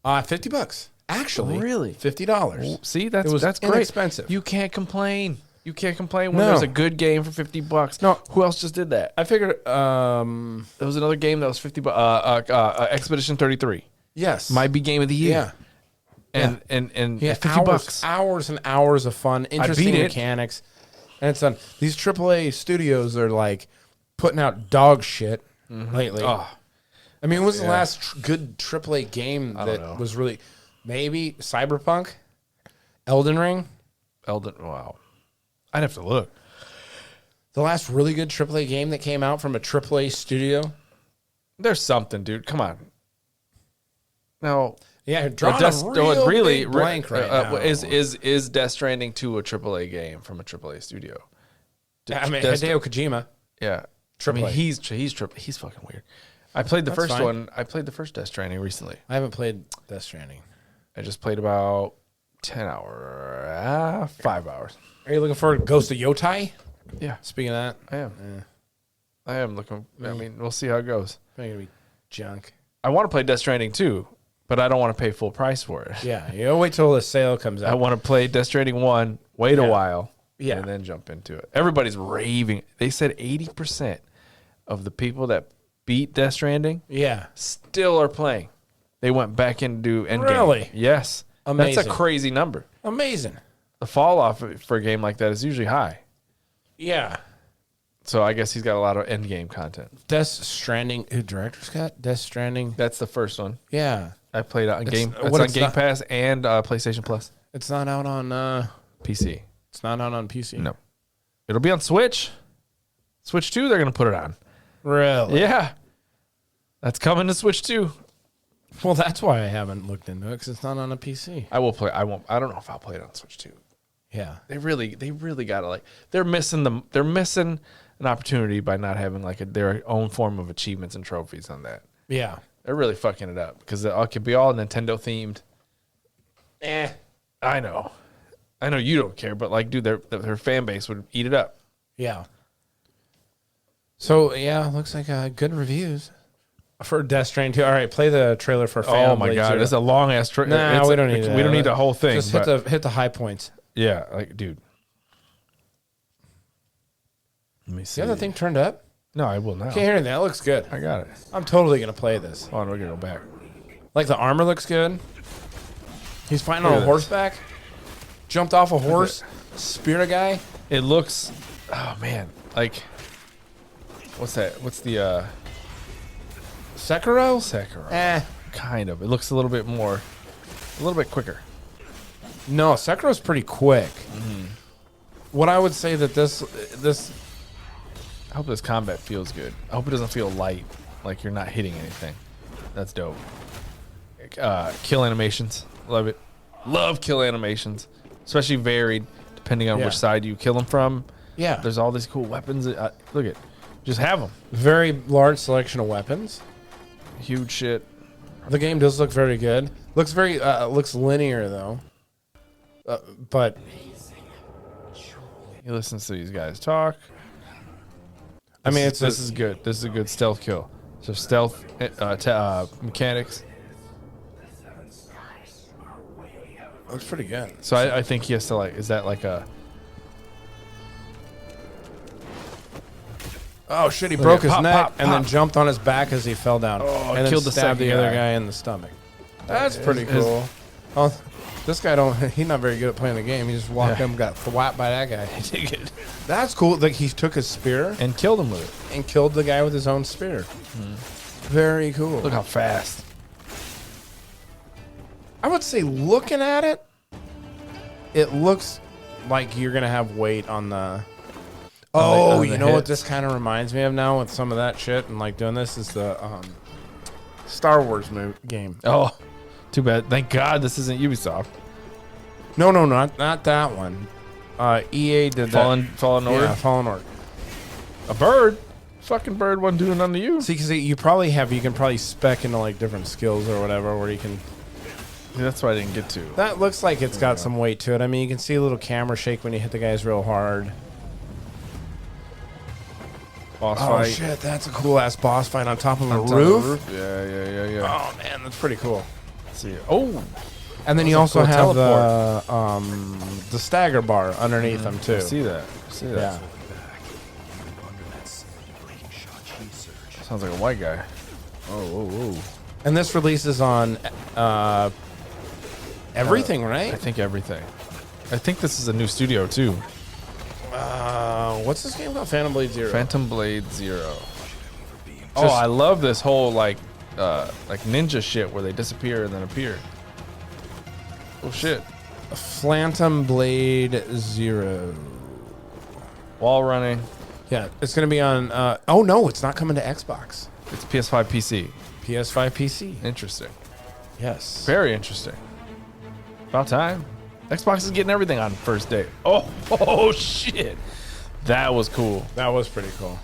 $50. Actually, really? $50. See, that's great. Inexpensive. You can't complain. You can't complain when there's a good game for $50. No, who else just did that? I figured there was another game that was $50. Expedition 33. Yes, might be game of the year. Yeah, and $50. Hours and hours of fun, interesting mechanics, and it's done. These AAA studios are like putting out dog shit lately. Oh. I mean, when was the last good AAA game that was really? Maybe Cyberpunk, Elden Ring. Wow. I'd have to look. The last really good AAA game that came out from a AAA studio. There's something, dude. Come on. No. Yeah, drawing a really blank right now. Is Death Stranding 2 a AAA game from a AAA studio? Hideo Kojima. Yeah. AAA. I mean, he's fucking weird. I played the first one. I played the first Death Stranding recently. I haven't played Death Stranding. I just played about 5 hours. Are you looking for Ghost of Yotai? Yeah. Speaking of that, I am. Yeah. I am looking. I mean, we'll see how it goes. It's gonna be junk. I want to play Death Stranding 2, but I don't want to pay full price for it. Yeah, you wait till the sale comes out. I want to play Death Stranding 1, wait a while, and then jump into it. Everybody's raving. They said 80% of the people that beat Death Stranding still are playing. They went back into Endgame. Really? Yes. Amazing. That's a crazy number. Amazing. The fall off for a game like that is usually high. Yeah. So I guess he's got a lot of end game content. Death Stranding. Who director's got Death Stranding? That's the first one. Yeah. I played on Game. It's what on it's Game not- Pass and PlayStation Plus. It's not out on. PC. It's not out on PC. No. It'll be on Switch. Switch 2, they're going to put it on. Really? Yeah. That's coming to Switch 2. Well, that's why I haven't looked into it because it's not on a PC. I will play. I won't. I don't know if I'll play it on Switch 2. Yeah. They really got to they're missing an opportunity by not having their own form of achievements and trophies on that. Yeah. They're really fucking it up because it could be all Nintendo themed. I know you don't care, but dude, their fan base would eat it up. Yeah. So yeah, looks like good reviews for Death Stranding 2. All right, play the trailer for. Oh my god, it's a long ass trailer. Nah, we don't need that. We don't need the whole thing. Just hit the high points. Yeah, dude. Let me see. You have the thing turned up? No, I will now. Can't hear anything. That looks good. I got it. I'm totally gonna play this. Oh, no, we're gonna go back. Like the armor looks good. He's fighting Look on at a this. horseback. Jumped off a horse. Spear a guy. It looks. Oh man, what's that? What's the Sekiro? Sekiro? Kind of. It looks a little bit quicker. No, Sekiro's pretty quick. What I would say that this I hope this combat feels good. I hope it doesn't feel light, like you're not hitting anything. That's dope. Kill animations, love it. Love kill animations, especially varied depending on Yeah. which side you kill them from. yeah, There's all these cool weapons. Look at, just have them. very large selection of weapons. Huge shit. The game does look very good. Looks very looks linear though. But He listens to these guys talk. I mean, this is good. This is a good stealth kill. So stealth mechanics. looks pretty good. So I think he has to is that like a... Oh shit! He Look broke at his pop, neck pop, and then pop. jumped on his back as he fell down. Oh, and then killed the stabbed second the other guy. guy in the stomach. That's pretty His- cool. Oh, this guy don't. He's not very good at playing the game. He just walked Yeah. up, and got thwapped by that guy. That's cool. Like he took his spear And killed him with it. and killed the guy with his own spear. Very cool. Look how fast. I would say, looking at it, it looks like you're gonna have weight on the. Oh, on you the know what hits. this kind of reminds me of now with some of that shit and doing this is the Star Wars game. Oh, too bad. Thank God this isn't Ubisoft. No, not that one. EA did Fallen Order. Yeah, Fallen Order. A bird. Fucking bird wasn't doing nothing to you. See, because you can probably spec into different skills or whatever where you can. That's what I didn't get to. That looks like it's got some weight to it. I mean, you can see a little camera shake when you hit the guys real hard. Boss Oh fight. shit, that's a cool ass boss fight on top of a On top of roof. the Yeah. Oh man, that's pretty cool. See it. Oh, And then That's you a also cool have the stagger bar underneath them too. I see that. Yeah. Sounds like a white guy. Oh. And this releases on everything, right? I think everything. I think this is a new studio too. What's this game called? Phantom Blade Zero. Phantom Blade Zero. Oh, I love this whole ninja shit where they disappear and then appear. Oh shit. Phantom Blade Zero. Wall running. Yeah, it's gonna be on. Oh no, it's not coming to Xbox. It's PS5 PC. PS5 PC. Interesting. Yes. Very interesting. About time. Xbox is getting everything on first day. Oh shit. That was cool. That was pretty cool.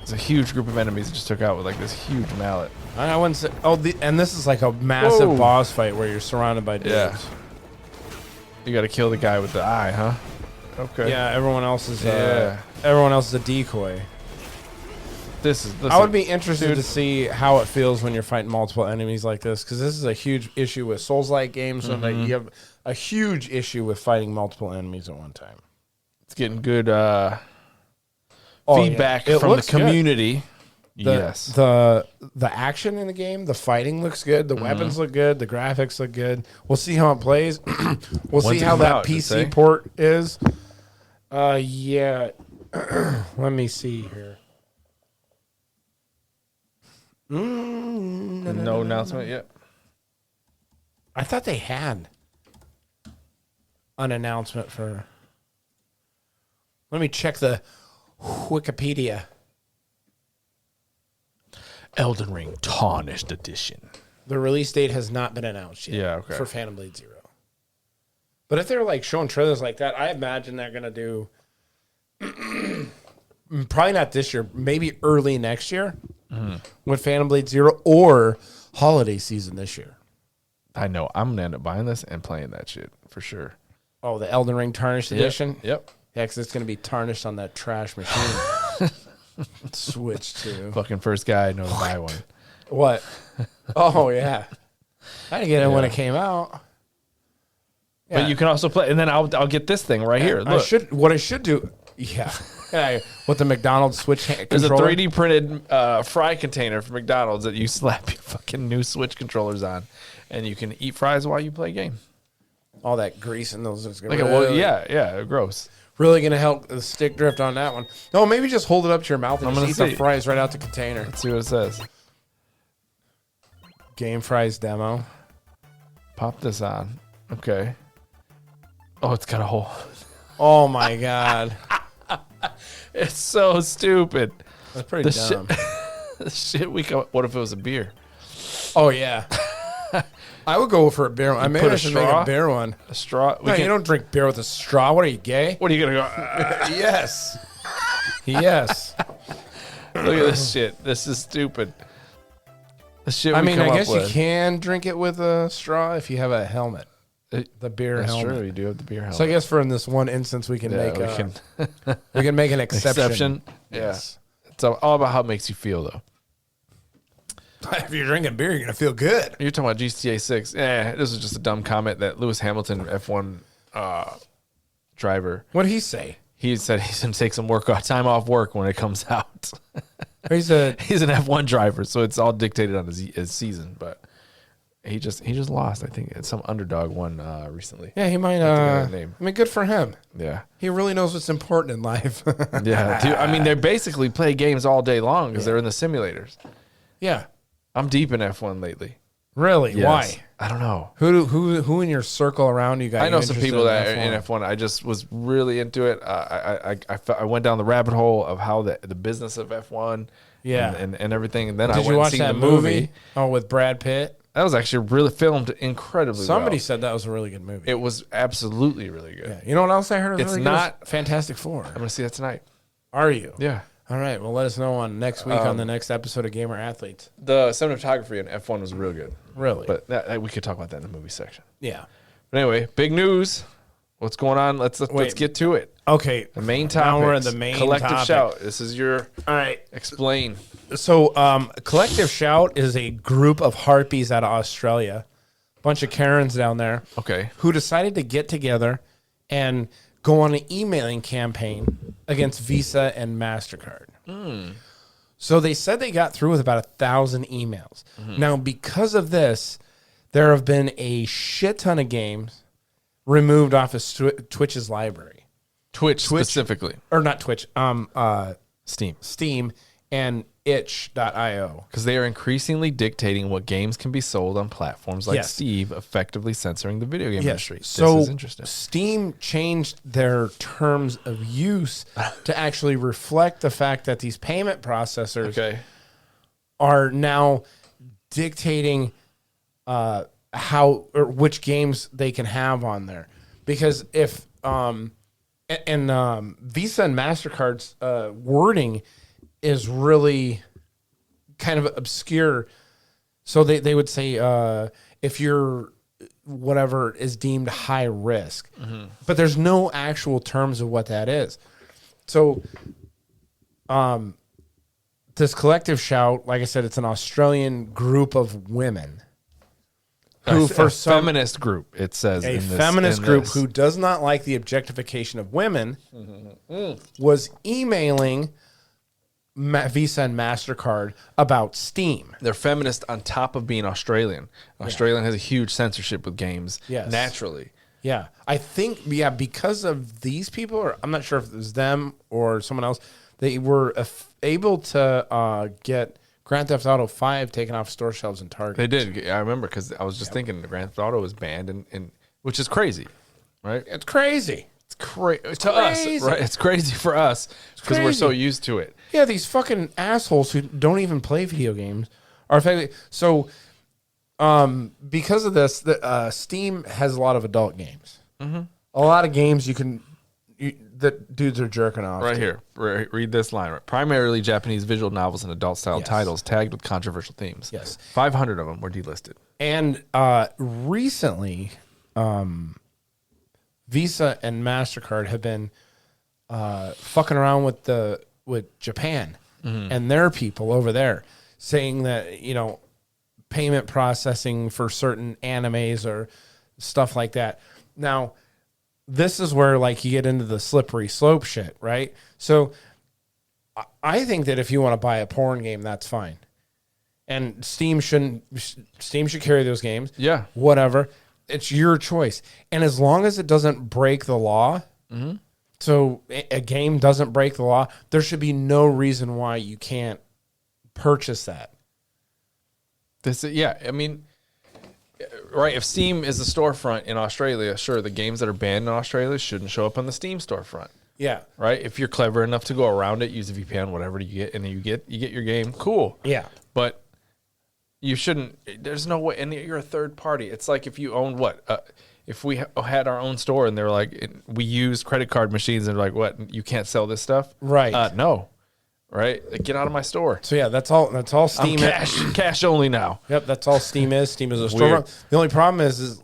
It's a huge group of enemies that just took out with this huge mallet. I wouldn't say. Oh, and this is like a massive Whoa. boss fight where you're surrounded by dudes. Yeah. You got to kill the guy with the eye, huh? Okay. Yeah. Everyone else is. Yeah. Everyone else is a decoy. Listen, I would be interested to see how it feels when you're fighting multiple enemies like this, because this is a huge issue with Souls-like games, and you have a huge issue with fighting multiple enemies at one time. It's getting good Oh, feedback yeah. It from the looks good. community. The action in the game, the fighting looks good, the weapons look good, the graphics look good. We'll see how it plays. We'll When's see it how come that out, did it say? PC port is. Yeah, Let me see here. No announcement yet. I thought they had an announcement for. Let me check the Wikipedia. Elden Ring Tarnished Edition. The release date has not been announced yet. Yeah, okay. For Phantom Blade Zero. But if they're like showing trailers like that, I imagine they're gonna do. Probably not this year. Maybe early next year with Phantom Blade Zero or holiday season this year. I know. I'm gonna end up buying this and playing that shit for sure. Oh, the Elden Ring Tarnished Edition. Yep. Yeah, because it's gonna be tarnished on that trash machine. Switch to Fucking first guy I know to buy one. what? Oh yeah, I didn't get it when it came out. Yeah. But you can also play, and then I'll get this thing right here. Look. What I should do. Yeah. With the McDonald's Switch There's controller. a 3D printed fry container from McDonald's that you slap your fucking new Switch controllers on, and you can eat fries while you play a game. All that grease in those is Like, well, yeah, gross. really going to help the stick drift on that one. No, maybe just hold it up to your mouth and I'm just eat gonna the see. fries right out the container. Let's see what it says. Game Fries demo. Pop this on. Okay. Oh, it's got a hole. Oh my god, It's so stupid. that's pretty The dumb. The shit we come. What if it was a beer? Oh yeah, I would go for a beer. I maybe put I a should make straw? a beer one. A straw? No, you don't drink beer with a straw. What are you, gay? What are you gonna go? Yes. Yes. Look at this shit. This is stupid. The shit. I we mean, come I up guess you with. can drink it with a straw if you have a helmet. The beer That's helmet. true. You do have the beer helmet. So I guess for in this one instance, we can make we we can make an exception. exception. Yes. Yeah. It's all about how it makes you feel, though. If you're drinking beer, you're gonna feel good. You're talking about GTA 6. This is just a dumb comment that Lewis Hamilton, F1 driver, What did he say? he said he's going to take some time off work when it comes out. He's a He's an F1 driver, so it's all dictated on his season. But he just lost. I think it's some underdog won recently. he might. name. I mean, good for him. Yeah. He really knows what's important in life. Yeah. Dude, I mean, they basically play games all day long because they're in the simulators. Yeah. I'm deep in F1 lately. Really? Yes. Why? I don't know. Who in your circle around you got? I know you some interested people that are F1? in F1. I just was really into it. I went down the rabbit hole of how the business of F1 Yeah. and everything. And then I Did went you and watch seen that the movie. Oh, with Brad Pitt. That was actually really filmed incredibly Somebody well. said that was a really good movie. It was absolutely really good. Yeah. You know what else I heard? Was It's really good? not- Fantastic Four. I'm going to see that tonight. Are you? Yeah. All right. Well, let us know on next week on the next episode of Gamer Athletes. The cinematography in F1 was real good. Really? But we could talk about that in the movie section. yeah. But anyway, big news. What's going on? Let's get to it. Okay. The main topic. Now we're in the main Collective topic. Shout. This is your All right. explain. So, Collective Shout is a group of harpies out of Australia, bunch of Karens down there, Okay. who decided to get together and go on an emailing campaign against Visa and MasterCard. So they said they got through with about 1,000 emails. Now, because of this, there have been a shit ton of games removed off of Twitch's library. Twitch specifically. Or not Twitch, Steam. Steam and itch.io. Because they are increasingly dictating what games can be sold on platforms like Yes. Steam, effectively censoring the video game industry. So this is interesting. Steam changed their terms of use to actually reflect the fact that these payment processors Okay. are now dictating how or which games they can have on there. Because if Visa and MasterCard's wording is really kind of obscure. So they would say if you're whatever is deemed high risk, but there's no actual terms of what that is. So this Collective Shout, like I said, it's an Australian group of women who, for some feminist group, it says. a in this, feminist in group this. who does not like the objectification of women, was emailing Visa and MasterCard about Steam. They're feminist on top of being Australian. Australian has a huge censorship with games Yes. naturally. Yeah, I think because of these people, or I'm not sure if it was them or someone else, they were able to get Grand Theft Auto 5 taken off store shelves and Target. They did. I remember because I was just thinking the Grand Theft Auto was banned, and which is crazy, right? It's crazy. It's crazy to us, right? It's crazy for us because we're so used to it. Yeah, these fucking assholes who don't even play video games are effectively so. Because of this, Steam has a lot of adult games. Mm-hmm. A lot of games that dudes are jerking off. Right here, read this line. Right. Primarily Japanese visual novels and adult-style titles tagged with controversial themes. Yes. 500 of them were delisted. And recently, Visa and MasterCard have been fucking around with Japan and their people over there, saying that, payment processing for certain animes or stuff like that. Now, this is where you get into the slippery slope shit, right? So I think that if you want to buy a porn game, that's fine. And Steam should carry those games. Yeah. Whatever. It's your choice. And as long as it doesn't break the law, so a game doesn't break the law, there should be no reason why you can't purchase that. I mean, right, if Steam is a storefront in Australia, sure, the games that are banned in Australia shouldn't show up on the Steam storefront. Yeah. Right? If you're clever enough to go around it, use a VPN, whatever you get, and then you get your game, cool. Yeah. But you shouldn't, there's no way, and you're a third party. It's like if you owned if we had our own store and they're like, we use credit card machines and they're like, what, you can't sell this stuff? Right. No. Right? Get out of my store. So yeah, that's all Steam is. Cash only now. Yep, that's all Steam is. Steam is a store. The only problem is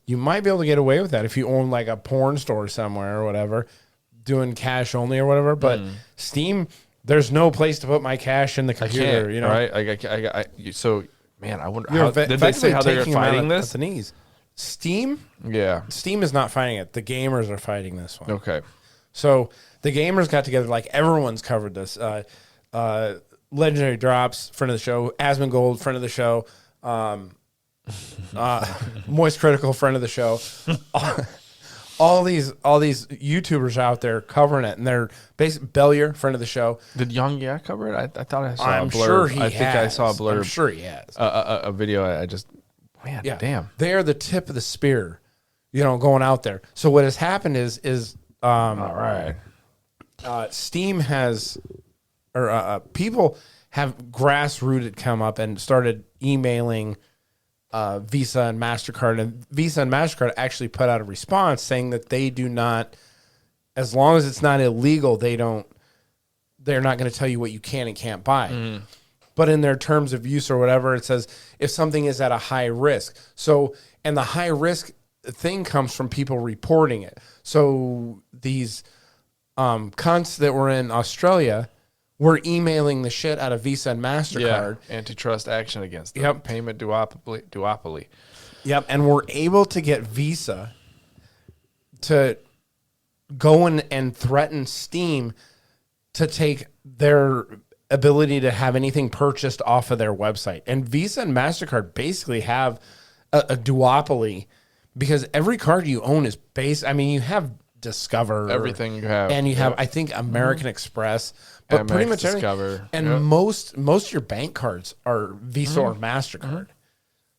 you might be able to get away with that if you own a porn store somewhere or whatever, doing cash only or whatever. But Steam, there's no place to put my cash in the computer. Right? So man, I wonder how did they say how they're fighting this? At the knees. Steam. Yeah. Steam is not fighting it. The gamers are fighting this one. Okay. So the gamers got together, everyone's covered this. Legendary Drops, friend of the show. Asmongold, friend of the show. Moist Critical, friend of the show. all these YouTubers out there covering it, and they're basically Bellier, friend of the show. Did Young cover it? I thought I saw I'm a blurb. Sure he I think I saw a blurb. I'm sure he has. A video. I just damn. They are the tip of the spear, going out there. So what has happened is all right. Steam has, people have grassrooted come up and started emailing Visa and MasterCard, and Visa and MasterCard actually put out a response saying that they do not, as long as it's not illegal, they're not going to tell you what you can and can't buy. But in their terms of use or whatever, it says if something is at a high risk. So, and the high risk thing comes from people reporting it. So these cunts that were in Australia were emailing the shit out of Visa and MasterCard. Yeah, antitrust action against them. Yep. Payment duopoly. Yep, and we're able to get Visa to go in and threaten Steam to take their ability to have anything purchased off of their website. And Visa and MasterCard basically have a duopoly because every card you own is based, you have Discover. Everything you have. And you have, I think, American Express. But MX, pretty much Discover. And most of your bank cards are Visa or MasterCard.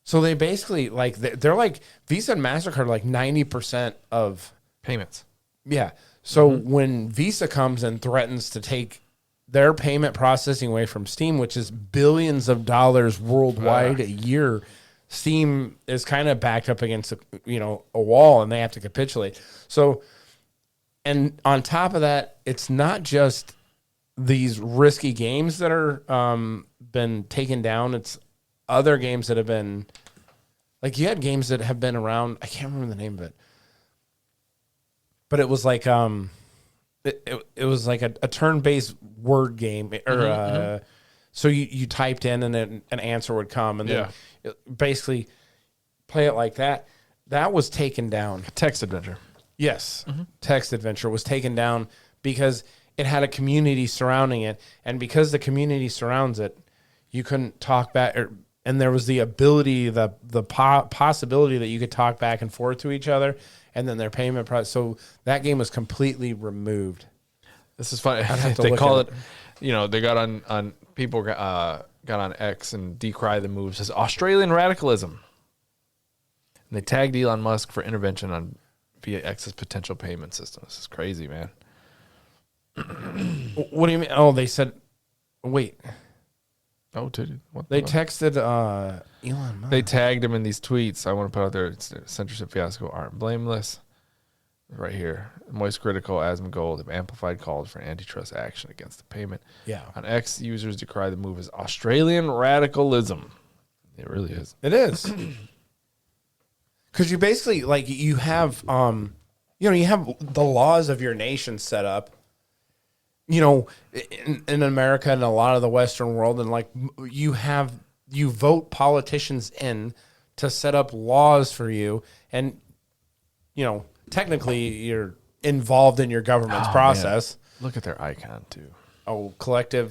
So they basically, they're like, Visa and MasterCard are 90% of payments. Yeah. So when Visa comes and threatens to take their payment processing away from Steam, which is billions of dollars worldwide a year, Steam is kind of backed up against a wall, and they have to capitulate. So, and on top of that, it's not just these risky games that are been taken down. It's other games that have been, you had games that have been around. I can't remember the name of it, but it was it was like a turn-based word game, or so you typed in and then an answer would come, and then basically play it like that. That was taken down. Text adventure. Yes, Text Adventure was taken down because it had a community surrounding it, and because the community surrounds it, you couldn't talk back and there was the ability, the possibility that you could talk back and forth to each other, and then their payment process. So that game was completely removed. This is funny. They call it, they got on people got on X and decried the move. It says Australian radicalism. And they tagged Elon Musk for intervention on via X's potential payment system. This is crazy, man. What do you mean? Oh, they said, wait. Oh, dude. They texted Elon Musk. They tagged him in these tweets. I want to put out there, censorship fiasco aren't blameless. Right here. Moist Critical, Asmongold have amplified calls for antitrust action against the payment. Yeah. On X, users decry the move as Australian radicalism. It really is. It is. Because you basically, you have, you have the laws of your nation set up, in America and a lot of the Western world. And you vote politicians in to set up laws for you. And, technically you're involved in your government's process. Man. Look at their icon too. Oh, collective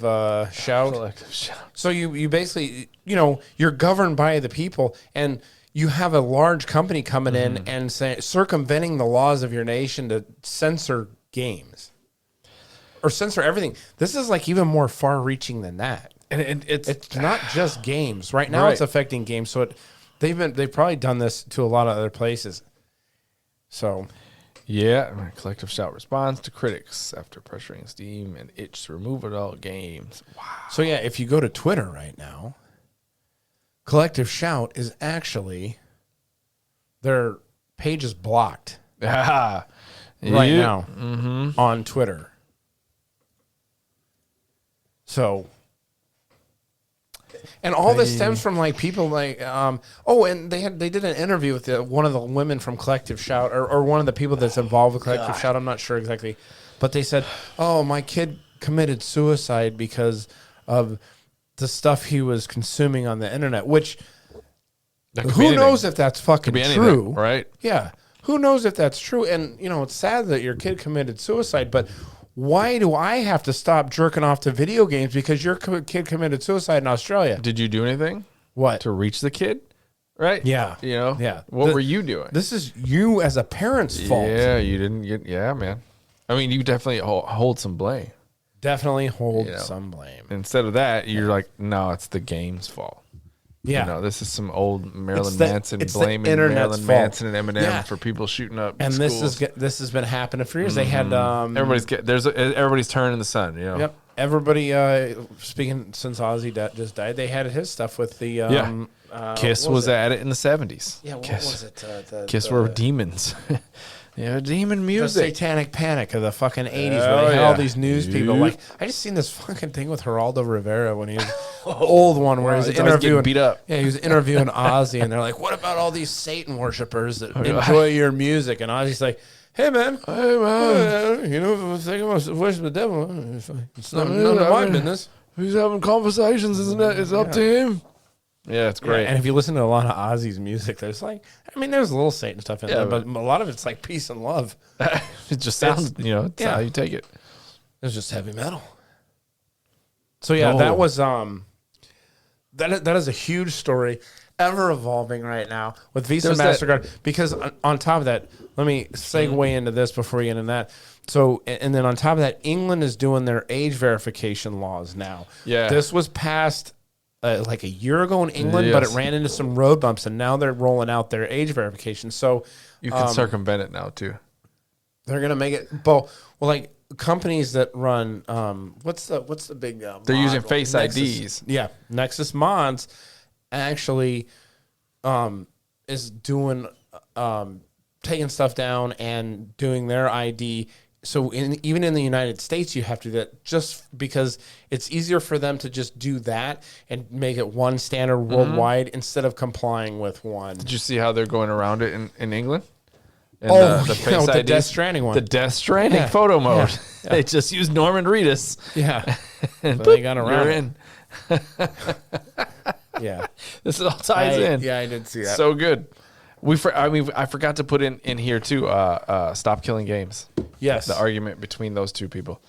shout. Collective shout. So you basically, you're governed by the people, and you have a large company coming in and circumventing the laws of your nation to censor games or censor everything. This is even more far-reaching than that. And it's not just games. Right now, it's affecting games. So they've probably done this to a lot of other places. So, yeah, collective shout responds to critics after pressuring Steam and itch to remove it all games. Wow. So yeah, if you go to Twitter right now, collective shout is actually their page is blocked right now on Twitter. So. And all this stems from people and they did an interview with one of the women from Collective Shout or one of the people that's involved with Collective Shout. I'm not sure exactly, but they said, "Oh, my kid committed suicide because of the stuff he was consuming on the internet." Which who knows if that's fucking true, right? Yeah, who knows if that's true? And it's sad that your kid committed suicide, but why do I have to stop jerking off to video games because your kid committed suicide in Australia? Did you do anything? What? To reach the kid? Right? Yeah. Yeah. What were you doing? This is you as a parent's fault. Yeah, you didn't get, man. I mean, you definitely hold some blame. Definitely hold some blame. Instead of that, you're like, no, it's the game's fault. Yeah. This is some old Marilyn Manson blaming Marilyn Manson and Eminem for people shooting up and schools. This has been happening for years. They had everybody's turn in the sun. Yep. Everybody speaking since Ozzy just died, they had his stuff with the Kiss was at it in the 70s. Yeah, what was it? Kiss were demons. Yeah, demon music. The Satanic Panic of the fucking 80s where they had all these news people. I just seen this fucking thing with Geraldo Rivera when he was old one where he was interviewing beat up. Yeah, he was interviewing Ozzy and they're like, "What about all these Satan worshipers that enjoy your music?" And Ozzy's like, "Hey man, if I think about worship the devil, it's none of my business. He's having conversations, isn't it? It's up to him." Yeah, it's great. Yeah, and if you listen to a lot of Ozzy's music, there's there's a little Satan stuff in there, but a lot of it's like peace and love. It just sounds, it's how you take it. It's just heavy metal. So yeah, that was that is a huge story, ever evolving right now with Visa and MasterCard. Because on top of that, let me segue into this before we get into that. So, and then on top of that, England is doing their age verification laws now. Yeah, this was passed like a year ago in England, but it ran into some road bumps, and now they're rolling out their age verification. So you can circumvent it now too. They're gonna make it. Well, like companies that run what's the big? They're using Face IDs. Yeah, Nexus Mods actually is doing taking stuff down and doing their ID. So even in the United States, you have to do that just because it's easier for them to just do that and make it one standard worldwide instead of complying with one. Did you see how they're going around it in England? And the Face the Death Stranding one. The Death Stranding photo mode. Yeah. They just used Norman Reedus. Yeah. And they got around you're in. Yeah. This all ties in. Yeah, I did see that. So good. I forgot to put in here too. Stop killing games. Yes. The argument between those two people.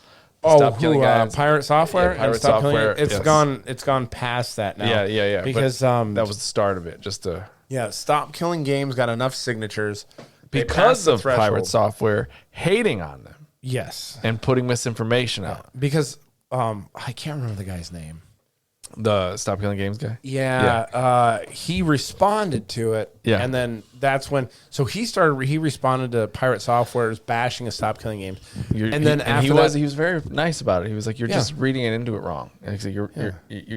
Stop Killing Games. Pirate Software. Yeah, Pirate and Stop Software, Killing, yes. It's gone past that now. Yeah. Because that was the start of it. Just to Stop Killing Games got enough signatures They because passed the of Pirate threshold. Software hating on them Yes, and putting misinformation out. because I can't remember the guy's name. The Stop Killing Games guy. He responded to it. Yeah. And then that's when, so he responded to Pirate Software's bashing of Stop Killing Games. He was very nice about it. He was like, "You're just reading it into it wrong." And he's like, "You're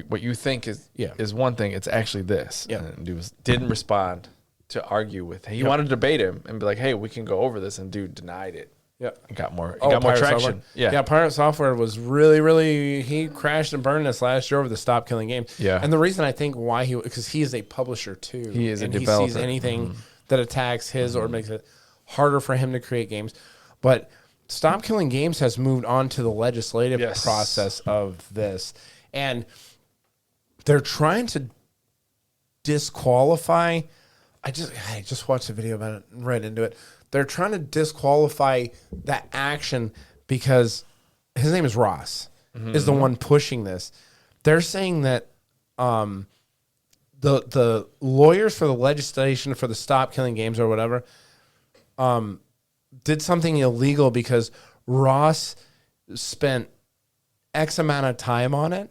what you think is one thing. It's actually this." Yeah. And dude didn't respond to argue with. He wanted to debate him and be like, "Hey, we can go over this," and dude denied it. Yeah. He got more Pirate traction. Software. Yeah. Pirate Software was really, he crashed and burned this last year over the Stop Killing Games. Yeah. And the reason I think why because he is a publisher too. He is a and developer. He sees anything that attacks his or makes it harder for him to create games. But Stop Killing Games has moved on to the legislative process of this. And they're trying to disqualify. I just watched a video about it and read into it. They're trying to disqualify that action because his name is Ross, is the one pushing this. They're saying that the lawyers for the legislation for the Stop Killing Games or whatever did something illegal because Ross spent X amount of time on it,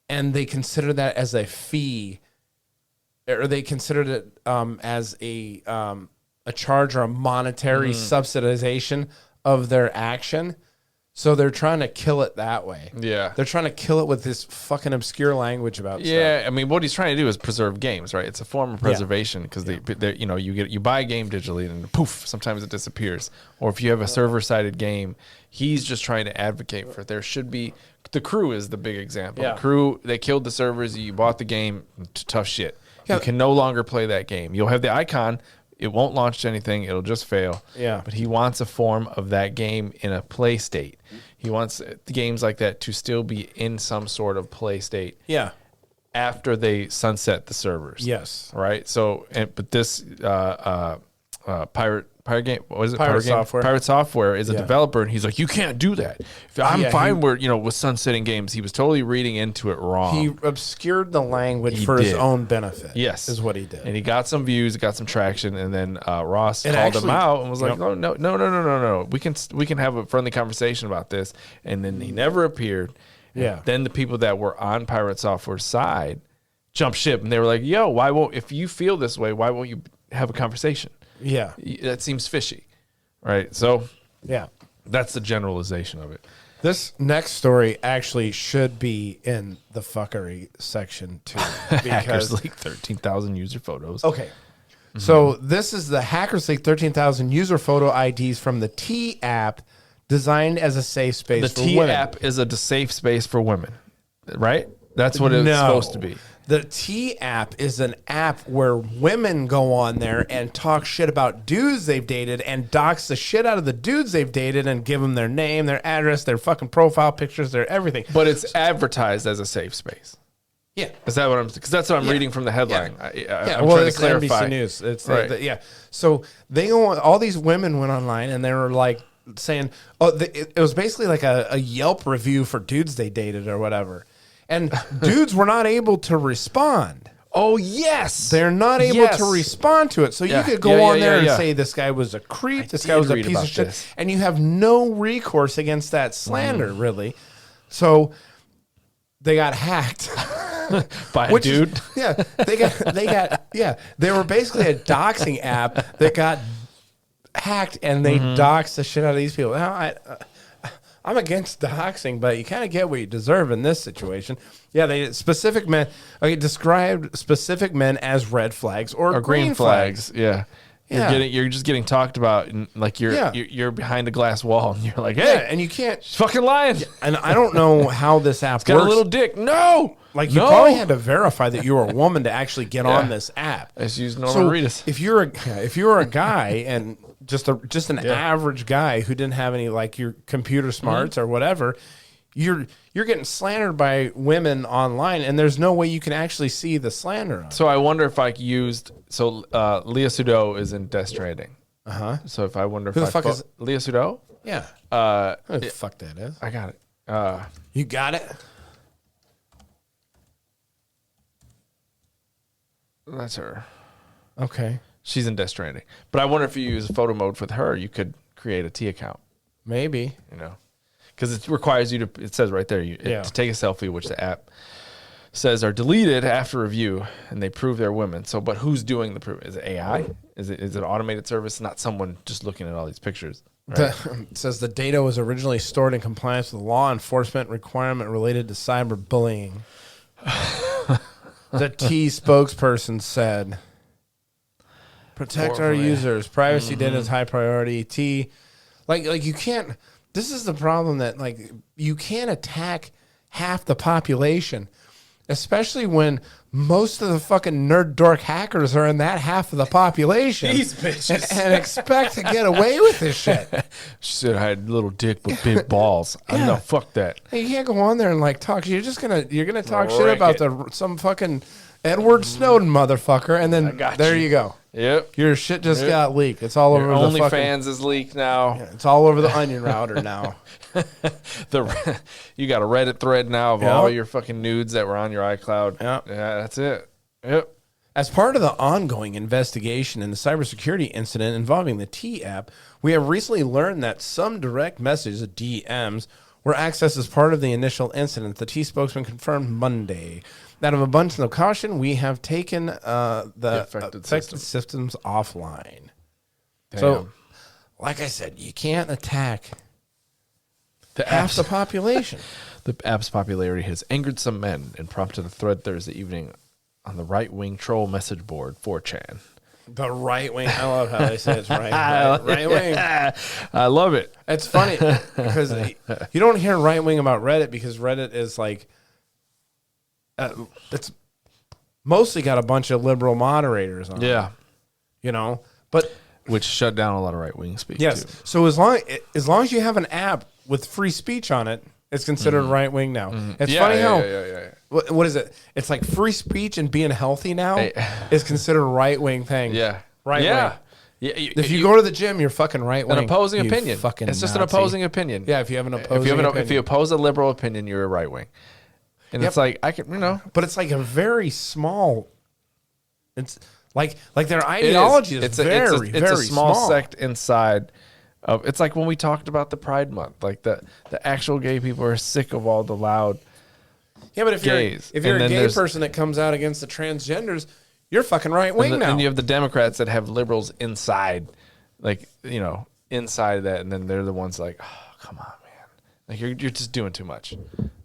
and they consider that as a fee, or they considered it as a charge or a monetary subsidization of their action. So they're trying to kill it that way. Yeah. They're trying to kill it with this fucking obscure language about stuff. Yeah, I mean, what he's trying to do is preserve games, right? It's a form of preservation because you buy a game digitally and poof, sometimes it disappears. Or if you have a server-sided game, he's just trying to advocate for it. There should be the Crew is the big example. Yeah. Crew, they killed the servers. You bought the game, tough shit. Yeah. You can no longer play that game. You'll have the icon. It won't launch to anything. It'll just fail. Yeah. But he wants a form of that game in a play state. He wants games like that to still be in some sort of play state. Yeah. After they sunset the servers. Yes. Right. So, but this pirate game, what is it? Pirate Software. Pirate Software is a developer, and he's like, you can't do that. I'm fine with sunsetting games. He was totally reading into it wrong. He obscured the language for his own benefit. Yes, is what he did, and he got some views, got some traction, and then Ross called him out and was like, no. We can have a friendly conversation about this. And then he never appeared. Yeah. Then the people that were on Pirate Software's side jumped ship, and they were like, if you feel this way, why won't you have a conversation? Yeah. That seems fishy, right? So, yeah, that's the generalization of it. This next story actually should be in the fuckery section too. Hackers leak 13,000 user photos. Okay. So this is the Hackers Leak 13,000 user photo IDs from the T app, designed as a safe space for women. The T app is a safe space for women, right? That's what it's supposed to be. The T app is an app where women go on there and talk shit about dudes they've dated and dox the shit out of the dudes they've dated and give them their name, their address, their fucking profile pictures, their everything. But it's advertised as a safe space. Yeah. Is that what I'm? Because that's what I'm reading from the headline. Yeah. I'm Well, trying it's to clarify. NBC News. It's right. yeah. So they go on, all these women went online and they were like saying, it was basically like a Yelp review for dudes they dated or whatever. And dudes were not able to respond. Oh, yes. They're not able to respond to it. So you could go on there and say this guy was a creep, this guy was a piece of shit, and you have no recourse against that slander, really. So they got hacked. By a dude? They were basically a doxing app that got hacked, and they doxed the shit out of these people. Now, I'm against doxing, but you kind of get what you deserve in this situation. Yeah, they described specific men as red flags or green flags. Yeah. You're just getting talked about, and like you're behind a glass wall, and you're like, hey, and you can't fucking lying. And I don't know how this app got works. a little dick. No, like you probably had to verify that you were a woman to actually get on this app. Let's use Norman Reedus. If you're a guy and just an average guy who didn't have any like your computer smarts or whatever, you're getting slandered by women online, and there's no way you can actually see the slander on. So I wonder if I used Leah Sudol is in Death Stranding. So if I wonder Who if the fuck is Leo Sudol? Yeah. Who the fuck that is? I got it. You got it? That's her. Okay. She's in Death Stranding. But I wonder if you use photo mode with her, you could create a T account. Maybe. You know, because it requires you to. It says right there to take a selfie, which the app says are deleted after review, and they prove they're women. So, but who's doing the proof? Is it AI? Is it an automated service? Not someone just looking at all these pictures. Right? It says the data was originally stored in compliance with a law enforcement requirement related to cyberbullying. The T spokesperson said, "Protect our users. Privacy data is high priority." T, like you can't. This is the problem that like you can't attack half the population, especially when most of the fucking nerd dork hackers are in that half of the population. These bitches. And expect to get away with this shit. She said I had a little dick but big balls. Yeah. No, fuck that. Hey, you can't go on there and like talk. You're gonna talk shit Wreck about some fucking Edward Snowden motherfucker, and then there you go. Yep. Your shit just got leaked. It's all over the OnlyFans is leaked now. Yeah, it's all over the onion router now. You got a Reddit thread now of all your fucking nudes that were on your iCloud. Yep. Yeah, that's it. Yep. As part of the ongoing investigation in the cybersecurity incident involving the T app, we have recently learned that some direct messages, DMs, were accessed as part of the initial incident. The T spokesman confirmed Monday. Out of abundance of caution, we have taken the affected systems offline. Damn. So, like I said, you can't attack half the population. The app's popularity has angered some men and prompted a thread Thursday evening on the right-wing troll message board 4chan. The right wing. I love how they say it's right wing. I love it. It's funny because you don't hear right wing about Reddit because Reddit is like it's mostly got a bunch of liberal moderators on. Yeah. it, you know, but Which shut down a lot of right-wing speech. yes. Too. So as long as you have an app with free speech on it, it's considered right wing now. It's funny how what is it? It's like free speech and being healthy now is considered a right wing thing. Yeah. Right Yeah. wing. Yeah, If you go to the gym, you're fucking right wing. an opposing you opinion. Fucking It's just an Nazi. opposing opinion. Yeah, if you have an opposing opinion. If you oppose a liberal opinion, you're a right wing. And it's like I can, But it's like a very small. It's like their ideology is very it's a small sect inside of. It's like when we talked about the Pride Month, like the actual gay people are sick of all the loud. Yeah, but if gays. you're And a then gay there's- person that comes out against the transgenders, you're fucking right wing now. And you have the Democrats that have liberals inside, like inside that, and then they're the ones like, oh, come on, man, like you're just doing too much.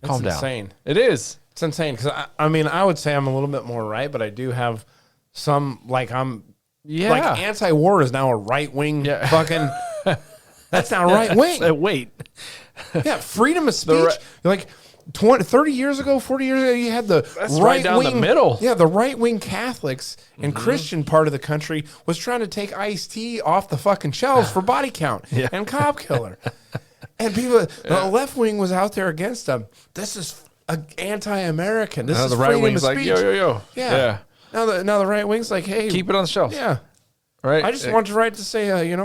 Calm down. Insane. It is. It's insane because I mean I would say I'm a little bit more right, but I do have some like like anti-war is now a right wing fucking. That's now right wing. Wait. Yeah, freedom of speech. Like 30 years ago, 40 years ago, you had the right down the middle. Yeah, the right-wing Catholics and Christian part of the country was trying to take iced off the fucking shelves for body count and cop killer. And people, the left wing was out there against them. This is anti-American. This is the right freedom wing's of like, speech. yo. Yeah. Now the right wing's like, hey, Keep it on the shelf. Yeah. Right. I just want the right to say,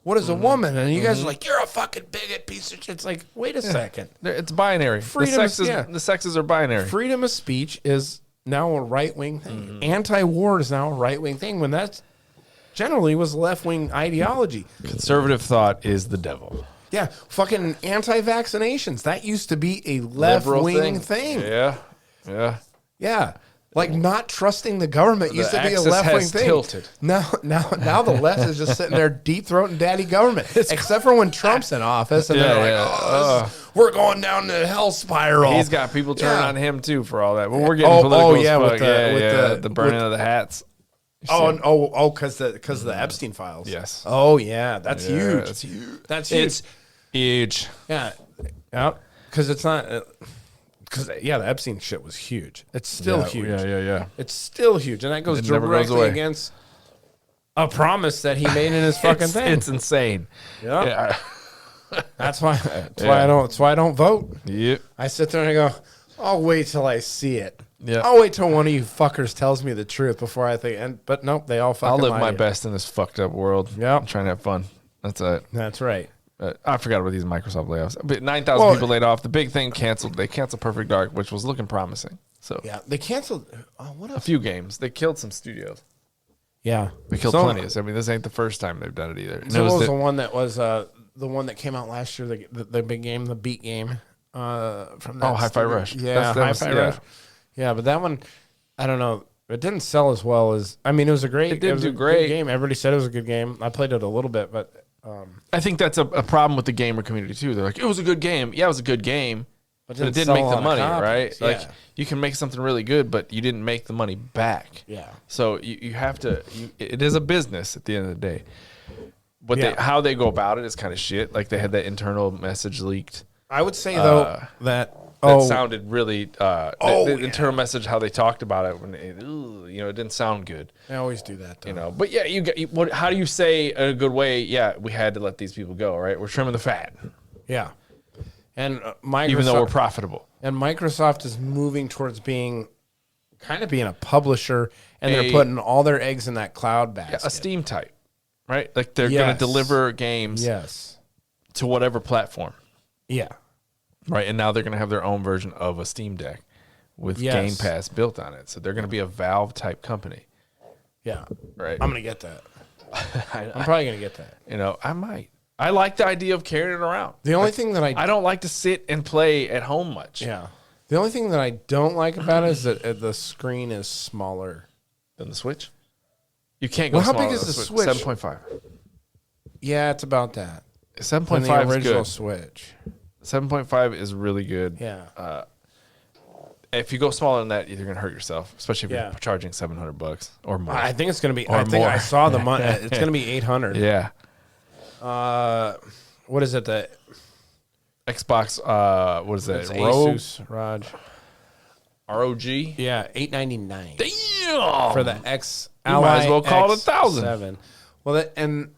what is a woman? And you guys are like, you're a fucking bigot piece of shit. It's like, wait a second. It's binary. The sexes are binary. Freedom of speech is now a right wing thing. Anti-war is now a right wing thing when that generally was left wing ideology. Conservative thought is the devil. Yeah, fucking anti-vaccinations. That used to be a left wing thing. Yeah. Like not trusting the government used to be a left wing thing. Tilted. Now the left is just sitting there deep throating daddy government. Except for when Trump's in office and they're like, we're going down the hell spiral. He's got people turning on him too for all that. Well, we're getting political. With the burning of the hats. Because of the Epstein files. Yes. Oh yeah, that's huge. That's huge. That's huge. It's huge. Yeah. Because it's not. Because the Epstein shit was huge. It's still huge. Yeah. It's still huge, and that goes never goes directly away. against a promise that he made in his fucking thing. It's insane. Yeah. That's why I don't vote. Yep. I sit there and I go, I'll wait till I see it. Yeah. I'll wait till one of you fuckers tells me the truth before I think. But nope, they all fucking. I'll live lie my to you. best in this fucked up world. Yeah. I'm trying to have fun. That's it. That's right. I forgot about these Microsoft layoffs. But 9,000 people laid off. The big thing canceled. They canceled Perfect Dark, which was looking promising. So Yeah, they canceled. What a else? few games. They killed some studios. Yeah, They killed plenty. I mean, this ain't the first time they've done it either. So what was the one that was the one that came out last year? The big game, the beat game. From that Hi-Fi studio. Rush. Yeah, Hi-Fi Rush. Yeah, but that one, I don't know. It didn't sell as well as. I mean, it was a great. It did was do a great. good game. Everybody said it was a good game. I played it a little bit, but I think that's a problem with the gamer community too. They're like, it was a good game. Yeah, it was a good game, but it didn't sell make a the lot of money, copies. right? Yeah. Like you can make something really good, but you didn't make the money back. Yeah. So you have to. It is a business at the end of the day. But Yeah. how they go about it is kind of shit. Like they had that internal message leaked. I would say though that Sounded really. The internal message, how they talked about it, when it didn't sound good. They always do that. Though. But yeah, how do you say a good way? Yeah, we had to let these people go. Right, we're trimming the fat, Yeah, and Microsoft, even though we're profitable. and Microsoft is moving towards being a publisher, and they're A- putting all their eggs in that cloud basket. A Steam type, right? Like they're going to Yes. deliver games Yes. to whatever platform, Yeah. right? And now they're going to have their own version of a Steam Deck with Yes. Game Pass built on it. So they're going to be a Valve type company, Yeah. right? I'm gonna get that. I'm probably gonna get that. I might. I like the idea of carrying it around. The only thing that I don't like to sit and play at home much. yeah. The only thing that I don't like about it is that the screen is smaller. Than the Switch. You can't go. Well, how smaller big than is the Switch? 7.5. Yeah, it's about that. 7.5 Than the is original good. Switch. 7.5 is really good. Yeah. If you go smaller than that, you're gonna hurt yourself, especially if Yeah. you're charging $700 or more. I think it's gonna be. Or I think more. I saw the money. It's gonna be 800. Yeah. What is it? The Xbox. What is that? it's ROG. Asus, Raj. ROG. Yeah, $899 Damn. for the X. You might as well call it X7. 1,000. Well, and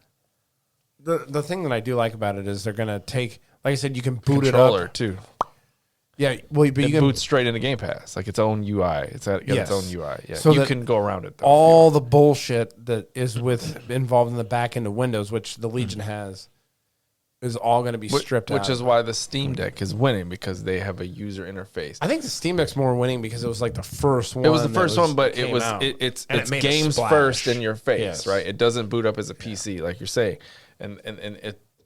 the thing that I do like about it is they're gonna take, like I said, you can boot controller it up. too. Yeah, well, but It you can boots straight into Game Pass, like its own UI. It's got Yes. its own UI. Yeah, So you that can go around it though. all the bullshit that is involved in the back end of Windows, which the Legion has, is all going to be stripped out. Which is why the Steam Deck is winning, because they have a user interface. I think the Steam Deck's more winning because it was like the first one. It was the that first one, but came it was out. it's And it made a games splash. first in your face, Yes. right? It doesn't boot up as a PC like you're saying, and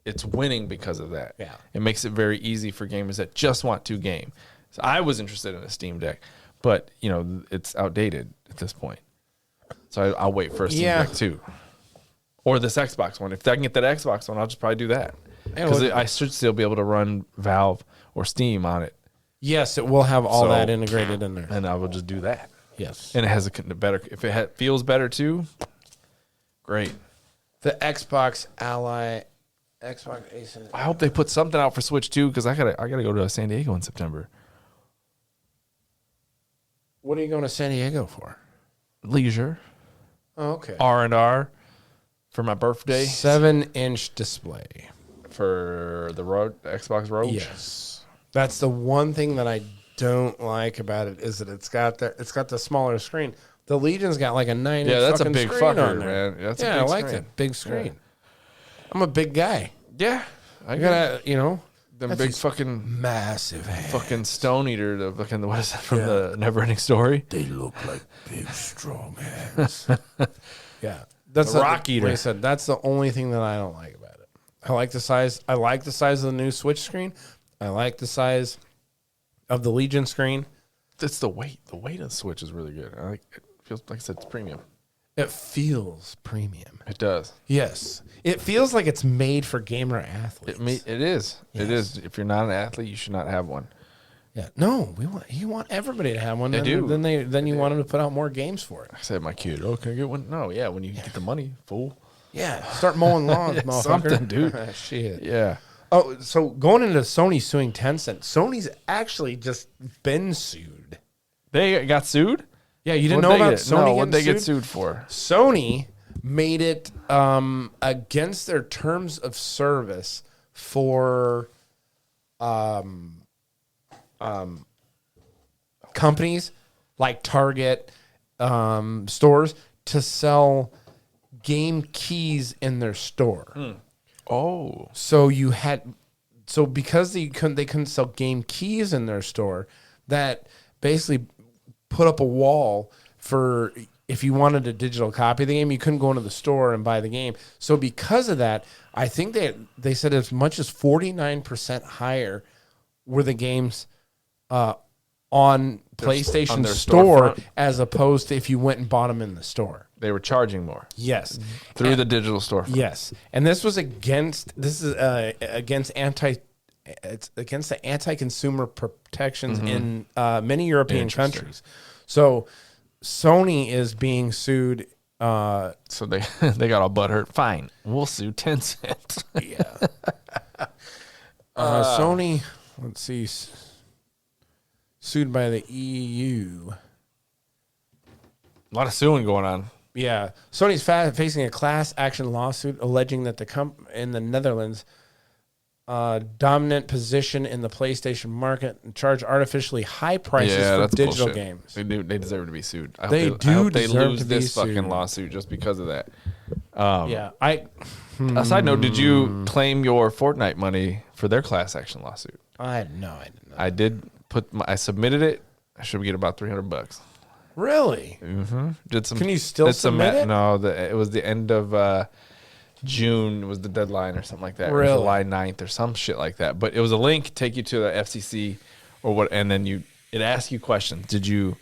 it's winning because of that. Yeah. It makes it very easy for gamers that just want to game. So I was interested in a Steam Deck, but it's outdated at this point. So I'll wait for a Steam Yeah. Deck too, or this Xbox one. If I can get that Xbox one, I'll just probably do that, because I should still be able to run Valve or Steam on it, Yes, it will have all So- that integrated in there. and I will just do that. Yes. And it has a better. If it feels better too, great. The Xbox Ally, Xbox Ace. I hope they put something out for Switch too, because I gotta go to San Diego in September. What are you going to San Diego for? Leisure, Oh, okay. R&R, for my birthday, 7-inch display. for the Xbox Rogue. Yes. That's the one thing that I don't like about it is that it's got the smaller screen. The Legion's got like a 9-inch Yeah, that's a fucking big screen fucker, on there. man. That's a yeah, big I like screen. that big screen. I'm a big guy. Yeah, I I got gotta, them that's big just fucking massive hands. fucking Stone Eater. The fucking what is that from the Neverending Story? They look like big, strong hands. Yeah. That's The Rock Eater. Like I said, that's the only thing that I don't like about it. I like the size. I like the size of the new Switch screen. I like the size of the Legion screen. It's the weight. The weight of the Switch is really good. I like it. Feels like I said, it's premium. It feels premium. It does. Yes. It feels like it's made for gamer athletes. It is. It Yes. is. If you're not an athlete, you should not have one. Yeah. No, you want everybody to have one. They do. Then you want them to put out more games for it. I said, my kid, oh, can I get one? No, yeah, when you get the money, fool. Yeah. Start mowing lawns, motherfucker. Something, dude. Shit. Yeah. Oh, so going into Sony suing Tencent, Sony's actually just been sued. They got sued? Yeah, you didn't What'd know they about get? Sony No, what'd they getting get sued for? Sony made it against their terms of service for companies like Target stores to sell game keys in their store. Oh, So because they couldn't sell game keys in their store, that basically put up a wall for if you wanted a digital copy of the game, you couldn't go into the store and buy the game. So because of that, I think they said as much as 49% higher were the games on PlayStation on their Store storefront. as opposed to if you went and bought them in the store. they were charging more Yes. through the digital storefront. Yes, and this is against the anti-consumer protections in many European countries. So Sony is being sued. So they they got all butthurt. Fine, we'll sue Tencent. Sony, let's see, sued by the EU. A lot of suing going on. Yeah, Sony's facing a class action lawsuit alleging that the in the Netherlands dominant position in the PlayStation market and charge artificially high prices for digital bullshit. games. They deserve to be sued. I They hope do I hope they deserve lose to be this sued. fucking lawsuit just because of that. Yeah, A side note: did you claim your Fortnite money for their class action lawsuit? I did not. I did I submitted it. I should get about $300. Really? Did some? Can you still did some submit it? No, it was the end of June was the deadline or something like that. Really? July 9th or some shit like that. But it was a link take you to the FCC or what, and then it asks you questions. Did you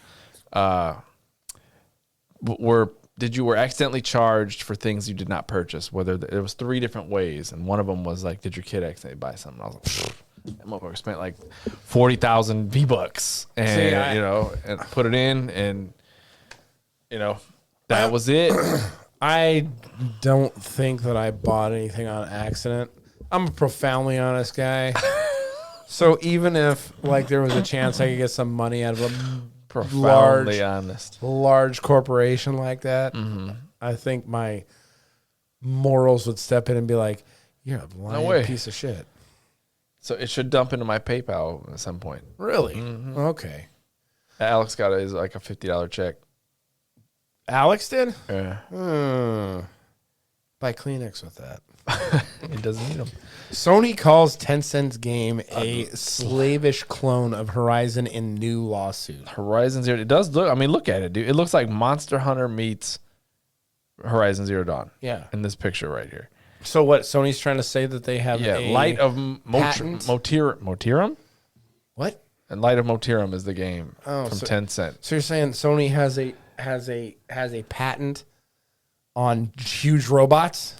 were accidentally charged for things you did not purchase? Whether there was 3 different ways, and one of them was like, did your kid accidentally buy something? I was like, that motherfucker spent like 40,000 V-Bucks and and put it in, and that was it. I don't think that I bought anything on accident. I'm a profoundly honest guy. So even if like there was a chance I could get some money out of a Profoundly honest. large corporation like that, I think my morals would step in and be like, "You're a lying piece of shit." So it should dump into my PayPal at some point. Really? Okay. Alex got like a $50 check. Alex did? Yeah. Buy Kleenex with that. He doesn't need them. Sony calls Tencent's game a slavish clone of Horizon in new lawsuit. Horizon Zero. It does look. I mean, look at it, dude. It looks like Monster Hunter meets Horizon Zero Dawn. Yeah. In this picture right here. So what? Sony's trying to say that they have a Light of patent? Motirum? What? And Light of Motirum is the game from so- Tencent. So you're saying Sony has a patent on huge robots?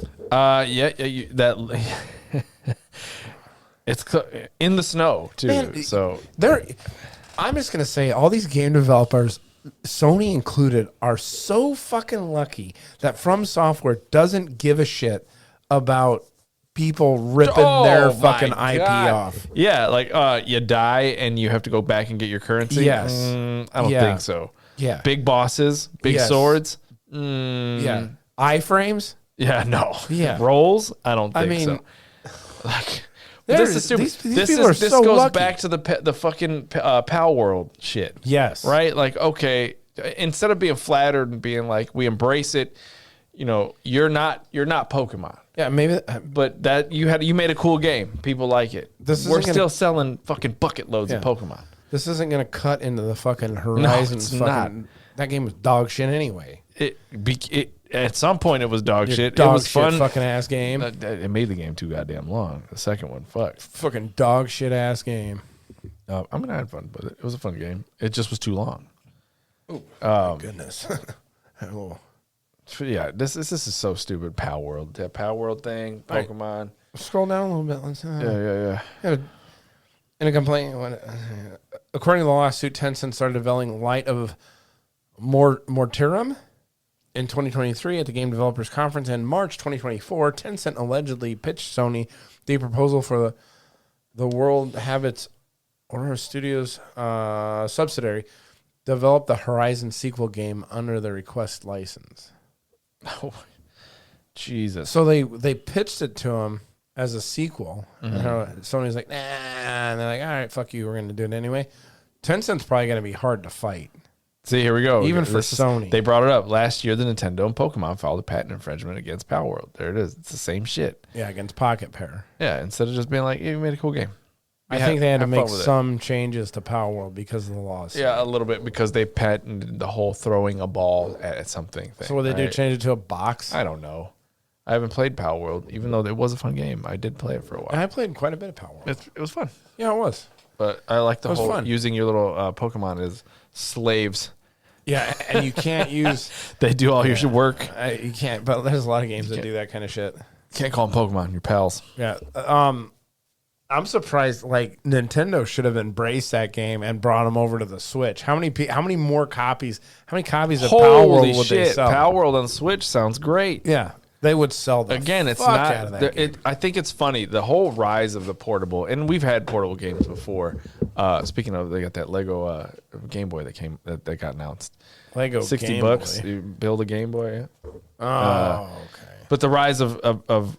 It's in the snow too. Man, so I'm just gonna say all these game developers, Sony included, are so fucking lucky that From Software doesn't give a shit about people ripping their fucking IP off. Yeah, like you die and you have to go back and get your currency. Yes. I don't think so. Yeah. Big bosses, big swords. Yeah. Iframes? Yeah, no. Yeah. Rolls? I don't think I mean, so. Like, These this is stupid. these people are so goes lucky. back to the fucking Pal World shit. Yes. Right? Like, okay, instead of being flattered and being like, we embrace it, you're not Pokemon. Yeah, maybe. But that you made a cool game. People like it. We're still selling fucking bucket loads of Pokemon. This isn't going to cut into the fucking Horizon. it's fucking, not. That game was dog shit anyway. It at some point it was dog shit. Dog It was shit fun. fucking ass game. It made the game too goddamn long. The second one, fuck. Fucking dog shit ass game. I mean, I had fun with it. It was a fun game. It just was too long. Goodness. Oh. Yeah, this is so stupid. Pal World, that Pal World thing, Pokemon. Scroll down a little bit. Let's. Yeah. In a complaint, according to the lawsuit, Tencent started developing Light of Mortirum in 2023 at the Game Developers Conference. In March 2024, Tencent allegedly pitched Sony the proposal for the World Habits or Studios subsidiary develop the Horizon sequel game under the request license. Oh, Jesus. So they pitched it to him as a sequel. And Sony's like, nah. And they're like, all right, fuck you. We're going to do it anyway. Tencent's probably going to be hard to fight. See, here we go. Even for Sony. They brought it up. Last year, the Nintendo and Pokemon filed a patent infringement against Power World. There it is. It's the same shit. Yeah, against Pocket Pair. Yeah, instead of just being like, you made a cool game. I think they had to make some changes to Power World because of the laws. Yeah, a little bit because they patented the whole throwing a ball at something thing. So what they do, change it to a box? I don't know. I haven't played Power World, even though it was a fun game. I did play it for a while. I played quite a bit of Power World. It was fun. Yeah, it was. But I like the whole fun. using your little Pokemon as slaves. Yeah, and you can't use... They do all your work. You can't, but there's a lot of games that do that kind of shit. Can't call them Pokemon, your pals. Yeah. I'm surprised, like, Nintendo should have embraced that game and brought them over to the Switch. How many copies of Power World would they sell? Power World on Switch sounds great. Yeah. They would sell the Again, it's fuck not. out of that game. I think it's funny the whole rise of the portable, and we've had portable games before. Speaking of, they got that Lego Game Boy that got announced. Lego $60 Game Boy. You build a Game Boy. Okay. But the rise of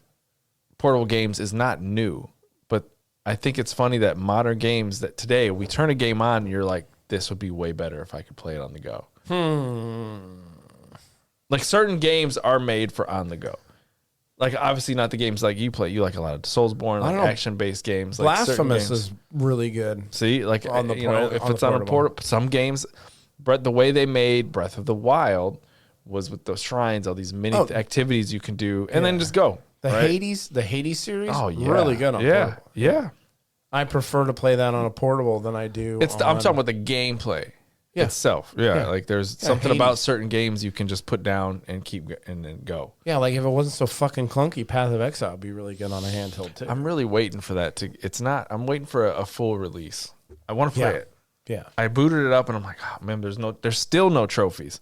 portable games is not new. But I think it's funny that modern games that today we turn a game on and you're like, this would be way better if I could play it on the go. Like certain games are made for on the go. Like obviously not the games like you play. You like a lot of Soulsborne, like action-based games. Like Blasphemous is really good. See, like on the if it's on a portable, some games, the way they made Breath of the Wild was with those shrines, all these mini activities you can do, and then just go. The Hades series, really good on portable. Yeah. I prefer to play that on a portable than I do. I'm talking about the gameplay itself. Yeah, like there's something about certain games you can just put down and keep and then go. Yeah, like if it wasn't so fucking clunky, Path of Exile would be really good on a handheld too. I'm really waiting for that to. It's not. I'm waiting for a full release. I want to play it. Yeah. I booted it up and I'm like, oh man, there's still no trophies.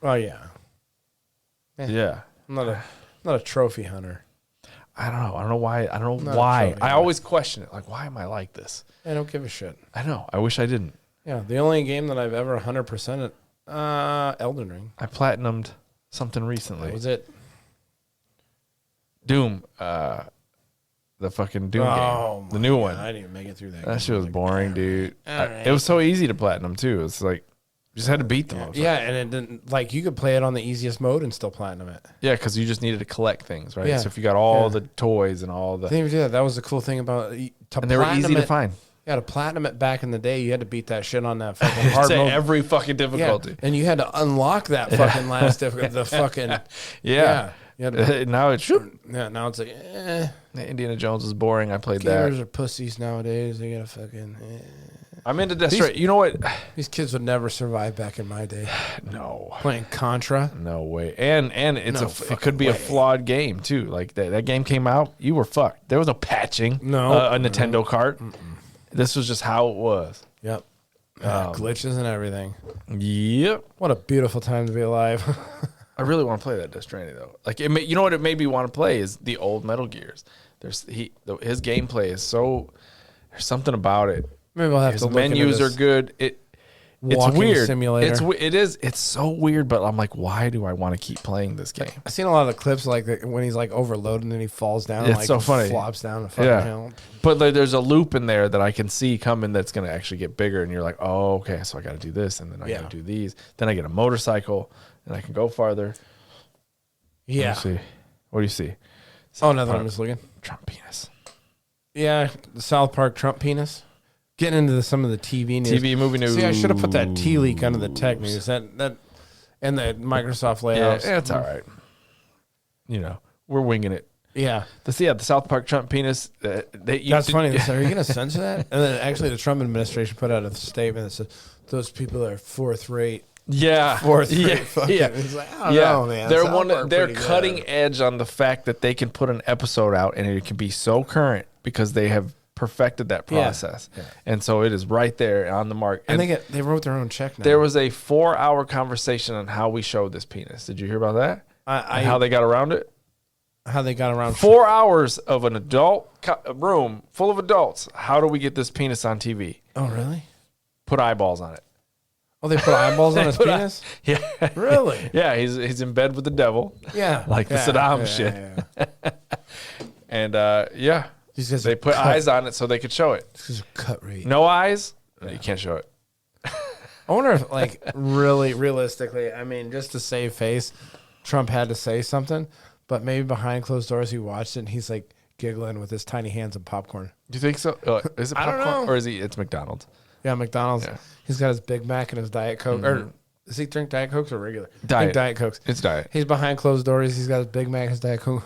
Oh yeah. Yeah. I'm not a trophy hunter. I don't know. I don't know why. I don't know why. I always question it. Like, why am I like this? I don't give a shit. I know. I wish I didn't. Yeah. The only game that I've ever 100%, Elden Ring. I platinumed something recently. That was it. Doom. The fucking Doom game. The new one. I didn't even make it through that. That shit was boring, dude. It was so easy to platinum too. It's like you just had to beat them. Yeah, and it didn't like you could play it on the easiest mode and still platinum it. Yeah, because you just needed to collect things, right? Yeah. So if you got all the toys and all the, they didn't do that. That was the cool thing about and they were easy to find. Yeah, to platinum it back in the day, you had to beat that shit on that fucking hard mode. Every fucking difficulty. Yeah. And you had to unlock that fucking last difficulty. The fucking yeah. Now it's now it's like Indiana Jones is boring. I played that. Gamers are pussies nowadays. They gotta fucking. I'm into Death Stranding. You know what? These kids would never survive back in my day. No. Playing Contra. No way. And it could be a flawed game too. Like that game came out, you were fucked. There was no patching. No. A Nintendo cart. This was just how it was. Yep. Glitches and everything. Yep. What a beautiful time to be alive. I really want to play that Death Stranding though. Like you know what it made me want to play is the old Metal Gears. His gameplay is so. There's something about it. Maybe I'll have His to look menus into are good. It's walking weird. Simulator. It's so weird. But I'm like, why do I want to keep playing this game? I've seen a lot of clips like when he's like overloaded and then he falls down. It's like, so funny. Flops down the fucking hill. But like, there's a loop in there that I can see coming that's going to actually get bigger, and you're like, oh, okay, so I got to do this, and then I got to do these. Then I get a motorcycle, and I can go farther. Yeah. What do you see? Oh, another one. I'm just looking. Trump penis. Yeah, the South Park Trump penis. Getting into some of the TV news. TV movie news. See, I should have put that T leak under the tech news. That and the Microsoft layouts. Yeah, it's all right. You know, we're winging it. Yeah. The South Park Trump penis. That's funny. They said, are you going to censor that? And then actually the Trump administration put out a statement that said, those people are fourth rate. Yeah. Fourth rate. Yeah. It's like, I don't know, man. They're cutting edge on the fact that they can put an episode out and it can be so current because they have perfected that process. Yeah. And so it is right there on the mark. And they wrote their own check now. There was a 4-hour conversation on how we showed this penis. Did you hear about that? How they got around it? How they got around 4 hours of an adult room full of adults. How do we get this penis on TV? Oh, really? Put eyeballs on it. Oh, they put eyeballs on his penis? Yeah. Really? Yeah, he's in bed with the devil. Yeah. Like the Saddam shit. Yeah. And they put eyes on it so they could show it. This is a cut rate. No eyes? You can't show it. I wonder if, like, really realistically, I mean, just to save face, Trump had to say something, but maybe behind closed doors he watched it and he's like giggling with his tiny hands of popcorn. Do you think so? Is it popcorn? I don't know. Or is he? It's McDonald's. Yeah, McDonald's. Yeah. He's got his Big Mac and his Diet Coke. Or does he drink Diet Cokes or regular? I Diet. think Diet Cokes. It's diet. He's behind closed doors. He's got his Big Mac, his Diet Coke.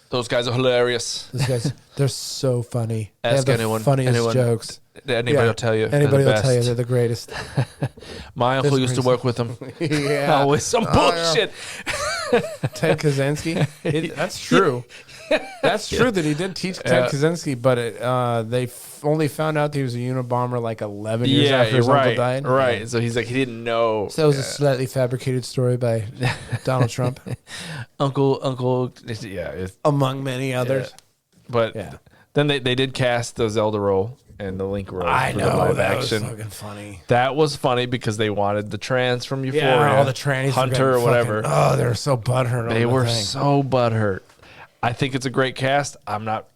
Those guys are hilarious. These guys, they're so funny. They Ask have the funniest jokes. Anybody will tell you. Anybody they're will the tell you best. they're the greatest. My uncle That's used to crazy. work with them. Yeah. Always some bullshit. Ted Kaczynski. That's true. That's true that he did teach Ted Kaczynski, but they only found out that he was a Unabomber like 11 years after his uncle died. Right. Yeah. So he's like, he didn't know. So that was a slightly fabricated story by Donald Trump, Uncle. Yeah. among many others. But then they did cast the Zelda role and the Link role. I for the know live that action. was fucking funny. That was funny because they wanted the trans from Euphoria. Yeah, all the trannies, Hunter or whatever. Oh, they were so butthurt. They over were the thing. so butthurt. I think it's a great cast. I'm not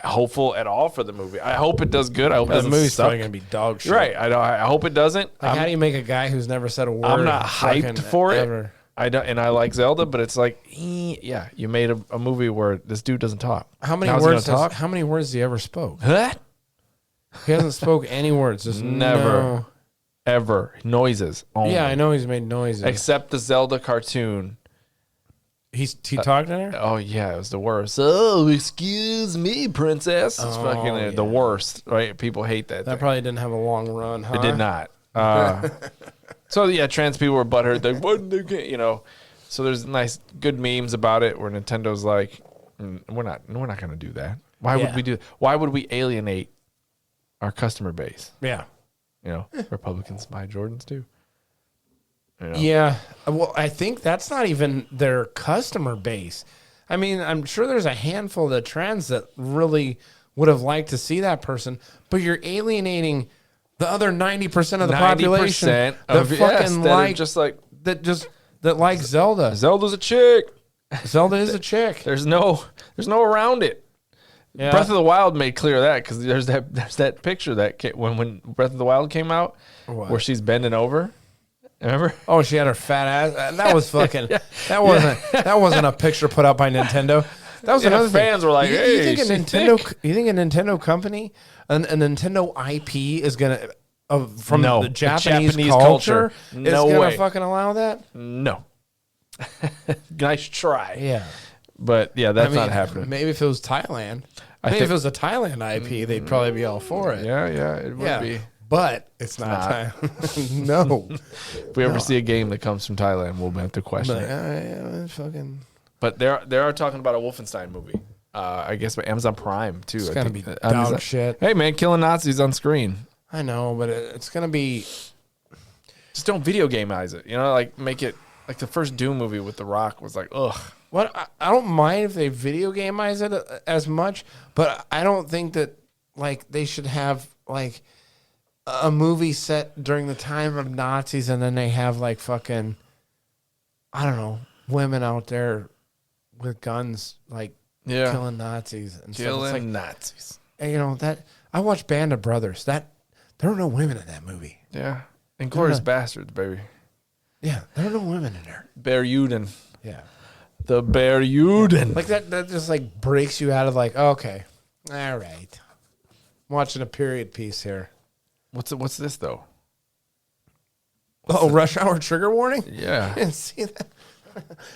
hopeful at all for the movie. I hope it does good. I hope it The doesn't movie's suck. probably gonna be dog shit. Right. I know. I hope it doesn't. Like, how do you make a guy who's never said a word? I'm not fucking hyped for it. ever? I don't, and I like Zelda, but it's like, yeah, you made a movie where this dude doesn't talk. How many How's he words? gonna talk? How many words he ever spoke? What? He hasn't spoke any words. Just Never. no. Ever noises. Only. Yeah, I know he's made noises. Except the Zelda cartoon. He talked in there. Oh yeah, it was the worst. Oh, excuse me, princess. It's fucking the worst. Right? People hate that. That thing. probably didn't have a long run. Huh? It did not. So yeah, trans people were butthurt. They what they can't, you know. So there's nice, good memes about it where Nintendo's like, we're not going to do that. Why would we do? Why would we alienate our customer base? Yeah. You know, Republicans buy Jordans too. You know? Yeah. Well, I think that's not even their customer base. I mean, I'm sure there's a handful of the trans that really would have liked to see that person, but you're alienating the other 90% of the population that fucking like just like that like Zelda. Zelda's a chick. Zelda is a chick. There's no around it. Yeah. Breath of the Wild made clear that because there's that picture that when Breath of the Wild came out where she's bending over. Remember? Oh, she had her fat ass. That was fucking. That wasn't a picture put out by Nintendo. That was another thing. Fans were like, "Hey, you think a she's Nintendo? thick." You think a Nintendo company, a Nintendo IP is gonna from No, the the Japanese Japanese culture? culture. Is No gonna way. fucking allow that? No. Nice try. Yeah, But yeah, that's not happening. Maybe if it was Thailand, maybe if it was a Thailand IP, they'd probably be all for it. Yeah, it would be. But it's not Thailand. No. If we ever see a game that comes from Thailand, we'll have to question But, it. yeah, fucking. But they are talking about a Wolfenstein movie. I guess by Amazon Prime too. It's I gonna think. be Amazon- dog shit. Hey man, killing Nazis on screen. I know, but it's gonna be. Just don't video gameize it. You know, like make it like the first Doom movie with The Rock was like, ugh. What I don't mind if they video gameize it as much, but I don't think that like they should have like a movie set during the time of Nazis and then they have like fucking I don't know women out there with guns like killing Nazis and stuff. It's like, Nazis. and, you know that I watched Band of Brothers. That there were no women in that movie. Yeah. Inglourious Bastards, baby. Yeah, there were no women in there. Bear Uden. Yeah. The Bear Uden. Like that just like breaks you out of like, okay, all right. I'm watching a period piece here. What's this though? Rush Hour trigger warning? Yeah. I didn't see that.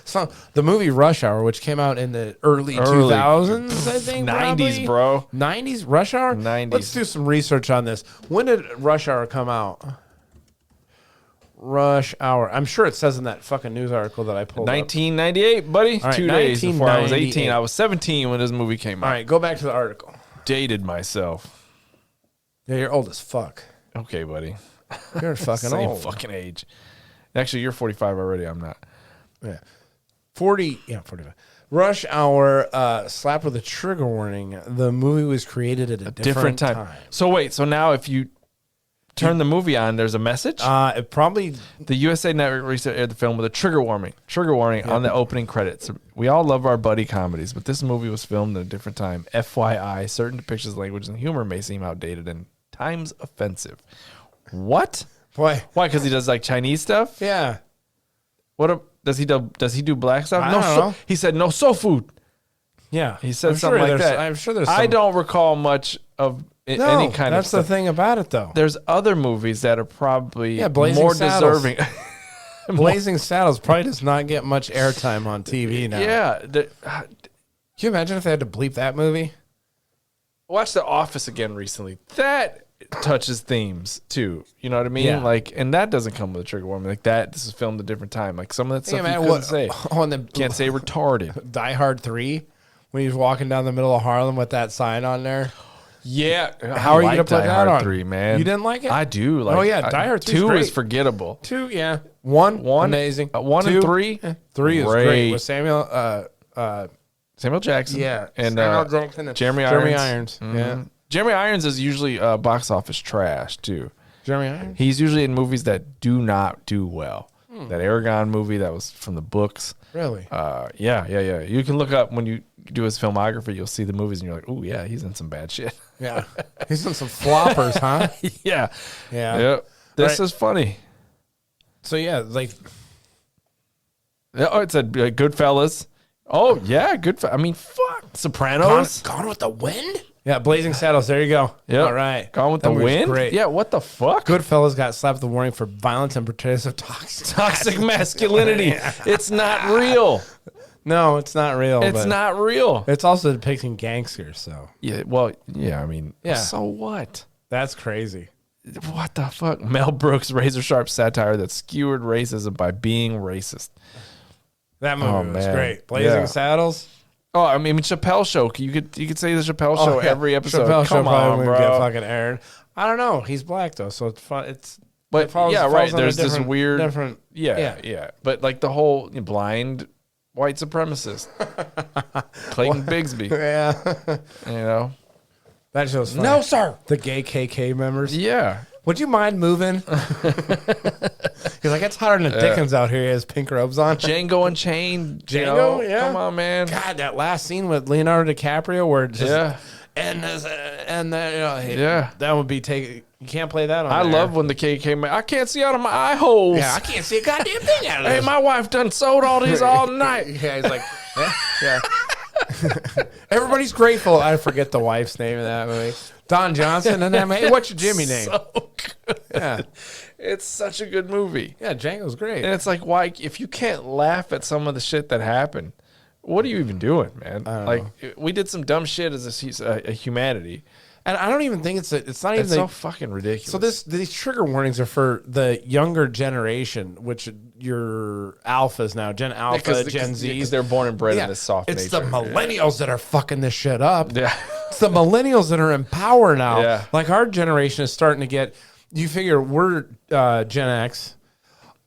So the movie Rush Hour, which came out in the early 2000s, I think. 90s, bro. 90s? Rush Hour? 90s. Let's do some research on this. When did Rush Hour come out? Rush Hour. I'm sure it says in that fucking news article that I pulled up. 1998, buddy. right, 2 days before I was 18. 1998. I was 17 when this movie came out. All right, go back to the article. Dated myself. Yeah, you're old as fuck. Okay, buddy. You're fucking Same old. fucking age. Actually, you're 45 already. I'm not. Yeah. 45. Rush Hour, slap with a trigger warning. The movie was created at a different time. So wait. So now if you turn the movie on, there's a message. It probably The USA Network recently aired the film with a trigger warning on the opening credits. We all love our buddy comedies, but this movie was filmed at a different time. FYI, certain depictions, language, and humor may seem outdated and times offensive. What? Why? Why? Because he does like Chinese stuff? Yeah. Does he do black stuff? I don't know. He said no soul food. Yeah. He said something like that. I'm sure there's I don't recall much of any kind of stuff. That's the thing about it, though. There's other movies that are probably Blazing more Saddles. deserving. Blazing Saddles probably does not get much airtime on TV now. Yeah. Can you imagine if they had to bleep that movie? Watch The Office again recently. That touches themes too. You know what I mean? Yeah. Like, and that doesn't come with a trigger warning. Like that, this is filmed a different time. Like some of that stuff you couldn't say. On the Can't say retarded. Die Hard 3, when he was walking down the middle of Harlem with that sign on there. Yeah. How are you gonna put Die that Hard on? 3, man. You didn't like it? I do. Like, Oh, yeah, Die Hard 3 's 2 great. is forgettable. 2, yeah. 1, amazing. 1 2, and 3, 3 is great. great with Samuel Jackson. yeah, and Samuel Jackson and Jeremy Irons. Mhm. Yeah. Jeremy Irons is usually box office trash too. Jeremy Irons. He's usually in movies that do not do well. That Aragon movie that was from the books. Really? Yeah. You can look up when you do his filmography, you'll see the movies and you're like, oh yeah, he's in some bad shit. Yeah. He's in some floppers, huh? Yeah. Yeah. Yep. This Right. is funny. So yeah, like Oh, it said Goodfellas. Oh yeah, I mean, fuck Sopranos. Gone with the Wind? Yeah, Blazing Saddles. There you go. Yep. All right. Gone with That the movie's Wind. Great. Yeah. What the fuck? Goodfellas got slapped with a warning for violence and portrayal of Toxic masculinity. It's not real. No, it's not real. It's but not real. It's also depicting gangsters, so Yeah. Well. Yeah. I mean. Yeah. So what? that's crazy. What the fuck? Mel Brooks' razor sharp satire that skewered racism by being racist. That movie Oh, was man. great. Blazing Yeah. Saddles. Oh, I mean Chappelle Show. You could say the Chappelle Show yeah. every episode. Chappelle Show Come probably on, wouldn't get bro. fucking aired. I don't know. He's black though, so it's fun. But it falls- yeah, falls right. on a There's this different- weird. different. Yeah. But like the whole blind white supremacist, Clayton Bigsby. Yeah. You know. That show's funny. No, sir. The gay KK members. Yeah. Would you mind moving? He's like, it's hotter than Dickens out here. He has pink robes on. Django Unchained. Django, yeah. Come on, man. God, that last scene with Leonardo DiCaprio where it just Yeah. and Yeah. that would be taken. You can't play that on. I there. love when the kid came in. I can't see out of my eye holes. Yeah, I can't see a goddamn thing out of Hey, this. my wife done sold all these all night. Yeah, he's like, yeah. Everybody's grateful. I forget the wife's name in that movie. Don Johnson and them. Hey, what's your Jimmy name? So good. Yeah, It's such a good movie. yeah. Django's great. And it's like, why, if you can't laugh at some of the shit that happened, what are you even doing, man? I don't Like, we did some dumb shit as a humanity. And I don't even think it's not even It's so fucking ridiculous. So these trigger warnings are for the younger generation, which your alphas now, Gen Alpha, Gen Z. they're born and bred in this soft it's nature. the millennials that are fucking this shit up. Yeah. It's the millennials that are in power now. Yeah. Like our generation is starting to get. You figure we're Gen X.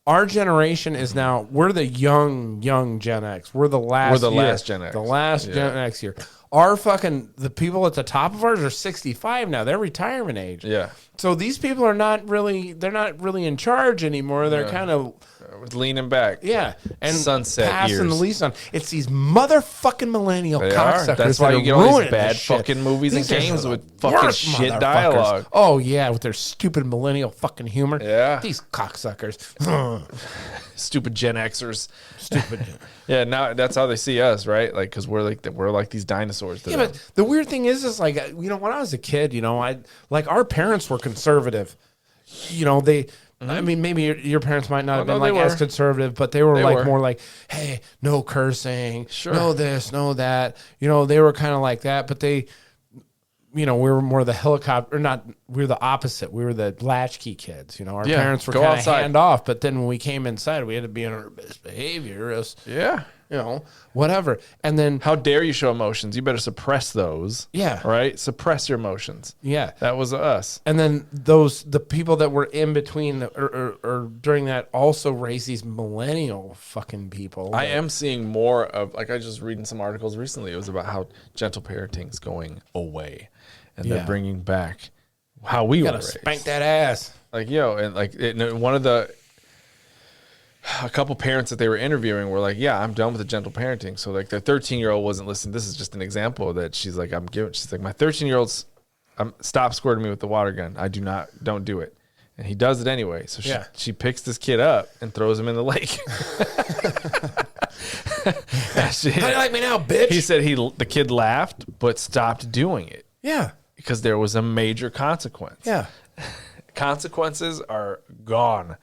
Our generation is now. We're the young Gen X. We're the last. We're the year. last Gen X. The last Gen X here. Our the people at the top of ours are 65 now. They're retirement age. Yeah. So these people are not really. They're not really in charge anymore. They're kind of. Leaning back. Yeah, and Sunset passing years. the lease on. It's these motherfucking millennial They are. cocksuckers. That's why that you are get all these ruining bad this shit. fucking movies and These guys games are with the fucking worst shit motherfuckers. dialogue. Oh yeah, with their stupid millennial fucking humor. Yeah. These cocksuckers. Stupid Gen Xers. Stupid. Yeah, now that's how they see us, right? Like, because we're like these dinosaurs. To Yeah, them. but the weird thing is like when I was a kid, I like our parents were conservative. They. I mean, maybe your parents might not have no, been they like as were. conservative, but they were They like were. more like, hey, no cursing, Sure. no this, no that. They were kind of like that, but they, we were more the helicopter, or not. We were the opposite. We were the latchkey kids. Our Yeah, parents were go kind of outside. hand off, but then when we came inside, we had to be on our best behavior, or else, Yeah. whatever. And then, How dare you show emotions? You better suppress those. Yeah. Right? Suppress your emotions. yeah. That was us. And then the people that were in between or during that also raised these millennial fucking people. I am seeing more of, like, I just reading some articles recently. It was about how gentle parenting's going away. And Yeah. they're bringing back how we You were gotta raised. spank that ass. Like, and like one of a couple parents that they were interviewing were like, yeah, I'm done with the gentle parenting. So like their 13-year-old wasn't listening. This is just an example that she's like, she's like, my 13-year-old's stop squirting me with the water gun. Don't do it. And he does it anyway. So Yeah. she picks this kid up and throws him in the lake. How do you like me now, bitch? He said the kid laughed but stopped doing it Yeah. because there was a major consequence. Yeah. Consequences are gone.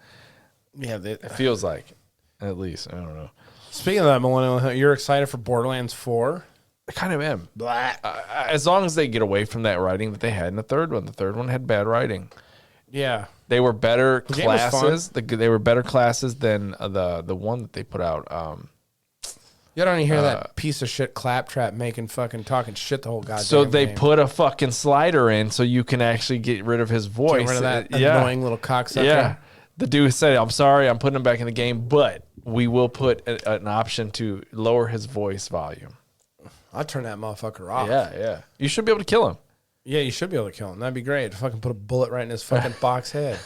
Yeah. It feels like, at least. I don't know. Speaking of that, Millennial, you're excited for Borderlands 4? I kind of am. As long as they get away from that writing that they had in the third one. The third one had bad writing. Yeah. They were better The game was classes. They were better classes than the one that they put out. You don't even hear that piece of shit Claptrap talking shit the whole goddamn So they game. put a fucking slider in so you can actually get rid of his voice. Get rid of that annoying little cocksucker. Yeah. The dude said, I'm sorry, I'm putting him back in the game, but we will put an option to lower his voice volume. I'll turn that motherfucker off. Yeah. You should be able to kill him. Yeah, you should be able to kill him. That'd be great. Fucking put a bullet right in his fucking box head.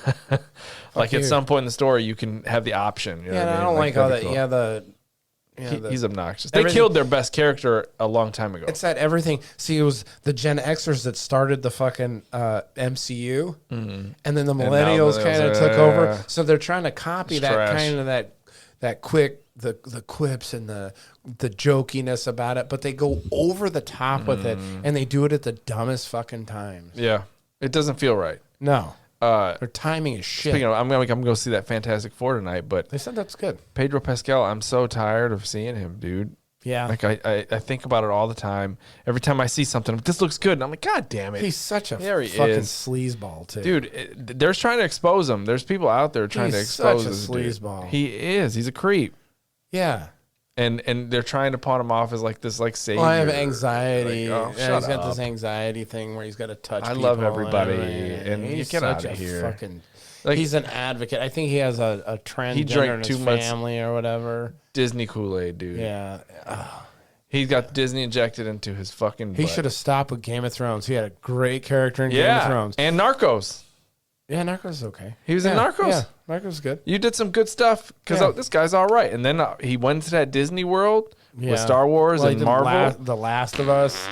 Like at some point in the story, you can have the option. You know Yeah, what I don't like all that. cool. Yeah, He's obnoxious. They killed their best character a long time ago. It's that everything. See, it was the Gen Xers that started the fucking MCU, and then the millennials kind of took over. So they're trying to copy that trash. kind of that quick the quips and the jokiness about it, but they go over the top with it, and they do it at the dumbest fucking times. Yeah, it doesn't feel right. No, their timing is shit. Speaking of, I'm gonna go see that Fantastic Four tonight, but They said that's good. Pedro Pascal, I'm so tired of seeing him, dude. Yeah, Like I think about it all the time. Every time I see something, this looks good, and I'm like, God damn it, he's such a There he fucking is. sleazeball too, dude. They're trying to expose him. There's people out there trying to He's expose such a this dude. sleazeball. He is. He's a creep, Yeah. and they're trying to pawn him off as like this savior. Well, I have anxiety. Like, oh, Yeah, shut he's got up. this anxiety thing where he's got to touch. I people love everybody, and and he's get such outta a here. fucking. Like- he's an advocate. I think he has a transgender drank in his too much- family or whatever. Disney Kool-Aid, dude. Yeah, He got Disney injected into his fucking. he butt. should have stopped with Game of Thrones. He had a great character in Game of Thrones. and Narcos. Yeah, Narcos is okay. He was in Narcos. Yeah, Narcos is good. You did some good stuff because Yeah. this guy's all right. And then he went to that Disney World Yeah. with Star Wars Well, he and did Marvel. The Last of Us.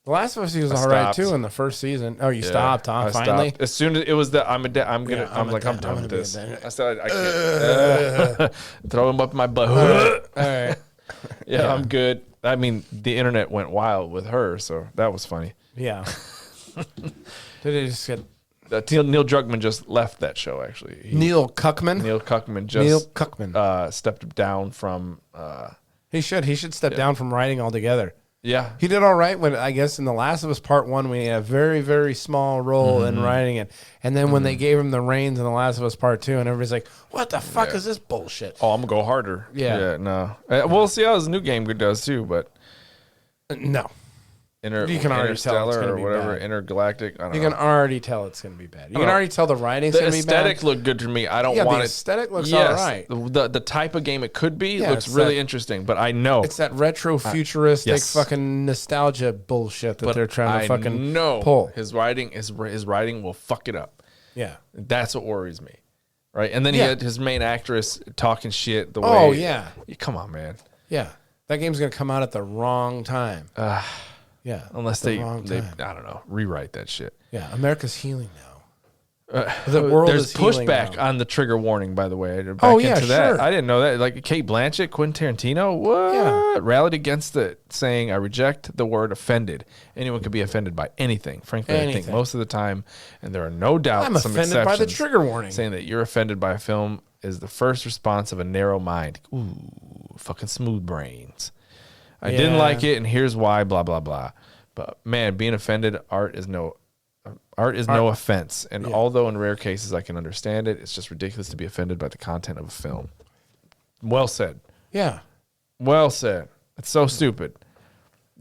The Last of Us, he was I all right stopped. too in the first season. Oh, you Yeah, stopped, huh? I Finally. stopped. As soon as it was the I'm Yeah, I'm I'm done gonna with be this. a dad. I said I can't throw him up my butt. All right. Yeah, I'm good. I mean, the internet went wild with her, so that was funny. Yeah. Did it just get Neil Druckmann just left that show. Actually, Neil Cuckman? Neil Cuckman Neil just Cuckman. stepped down from. He should step down from writing altogether. Yeah, He did all right when, I guess, in The Last of Us Part 1, when he had a very, very small role in writing it. And then when they gave him the reins in The Last of Us Part 2, and everybody's like, what the fuck is this bullshit? Oh, I'm gonna go harder. Yeah. No. We'll see how his new game does too, but No. You can already tell it's Interstellar gonna or be whatever, bad. intergalactic. I don't You know. can already tell it's going to be bad. You I can know. already tell the writing's The going to be bad. aesthetic looked good to me. I don't Yeah, want the it. aesthetic looks yes, all right. The type of game it could be Yeah, looks it's really that- interesting, but I know It's that retro futuristic yes. fucking nostalgia bullshit that but they're trying to fucking know pull. his writing will fuck it up. Yeah. That's what worries me, right? And then he Yeah. had his main actress talking shit the way. Oh, yeah. Come on, man. Yeah. That game's going to come out at the wrong time. Yeah. Unless the they wrong I time. don't know, rewrite that shit. Yeah. America's healing now. The world There's is healing pushback now. on the trigger warning, by the way. Back Oh, yeah, into that. sure. I didn't know that. Like Kate Blanchett, Quentin Tarantino, what? Yeah. Rallied against it, saying, I reject the word offended. Anyone could be offended by anything. Frankly, I think Anything. most of the time, and there are no doubts, I'm some offended by the exceptions, trigger warning. saying that you're offended by a film is the first response of a narrow mind. Ooh, fucking smooth brains. I didn't Yeah. like it, and here's why, blah, blah, blah. But man, being offended, art is no offense. And although in rare cases I can understand it, it's just ridiculous to be offended by the content of a film. Well said. Yeah. Well said. It's so stupid.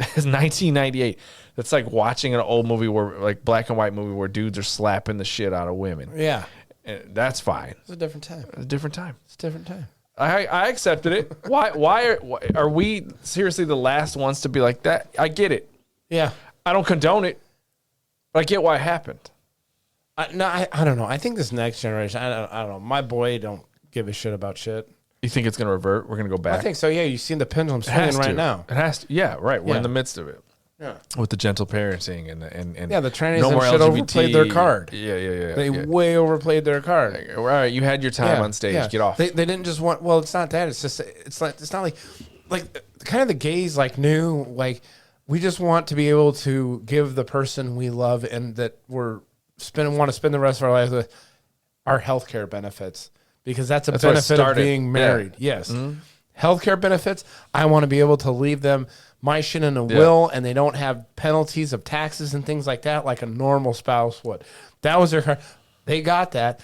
It's 1998. That's like watching an old movie where, like, black and white movie where dudes are slapping the shit out of women. Yeah. And that's fine. It's a different time. It's a different time. It's a different time. I accepted it. Why are we seriously the last ones to be like that? I get it. Yeah. I don't condone it, but I get why it happened. I don't know. I think this next generation, I don't know. My boy don't give a shit about shit. You think it's going to revert? We're going to go back? I think so. Yeah. You've seen the pendulum It has swinging right to. now. It has to. Yeah, right. We're Yeah. in the midst of it. Yeah. With the gentle parenting and Yeah, the trannies no and more shit LGBT. overplayed their card. Yeah. They way overplayed their card. Like, all right, you had your time on stage. Get off. They didn't just want. Well, it's not that. It's just it's not like kind of the gays like knew like we just want to be able to give the person we love and that want to spend the rest of our lives with our healthcare benefits because that's benefit of being married. Yeah. Yes, healthcare benefits. I want to be able to leave them my shit in a will, and they don't have penalties of taxes and things like that, like a normal spouse would. That was their car. They got that,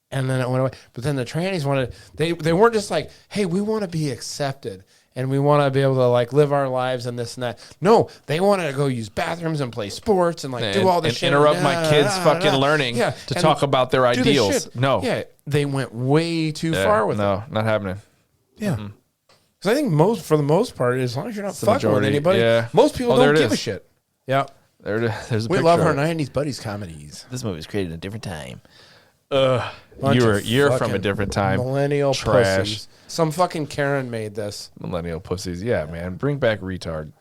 and then it went away. But then the trannies wanted. They weren't just like, hey, we want to be accepted, and we want to be able to like live our lives and this and that. No, they wanted to go use bathrooms and play sports and like do all this shit. Interrupt my kids' fucking learning to talk about their ideals. No, yeah, they went way too far with it. No, not happening. Yeah. Because I think for the most part, as long as you're not fucking with anybody, most people don't give a shit. Yeah. There's a we love our 90s buddies comedies. This movie was created in a different time. You're from a different time. Millennial Trash. pussies. Some fucking Karen made this. Millennial pussies. Yeah, man. Bring back retard.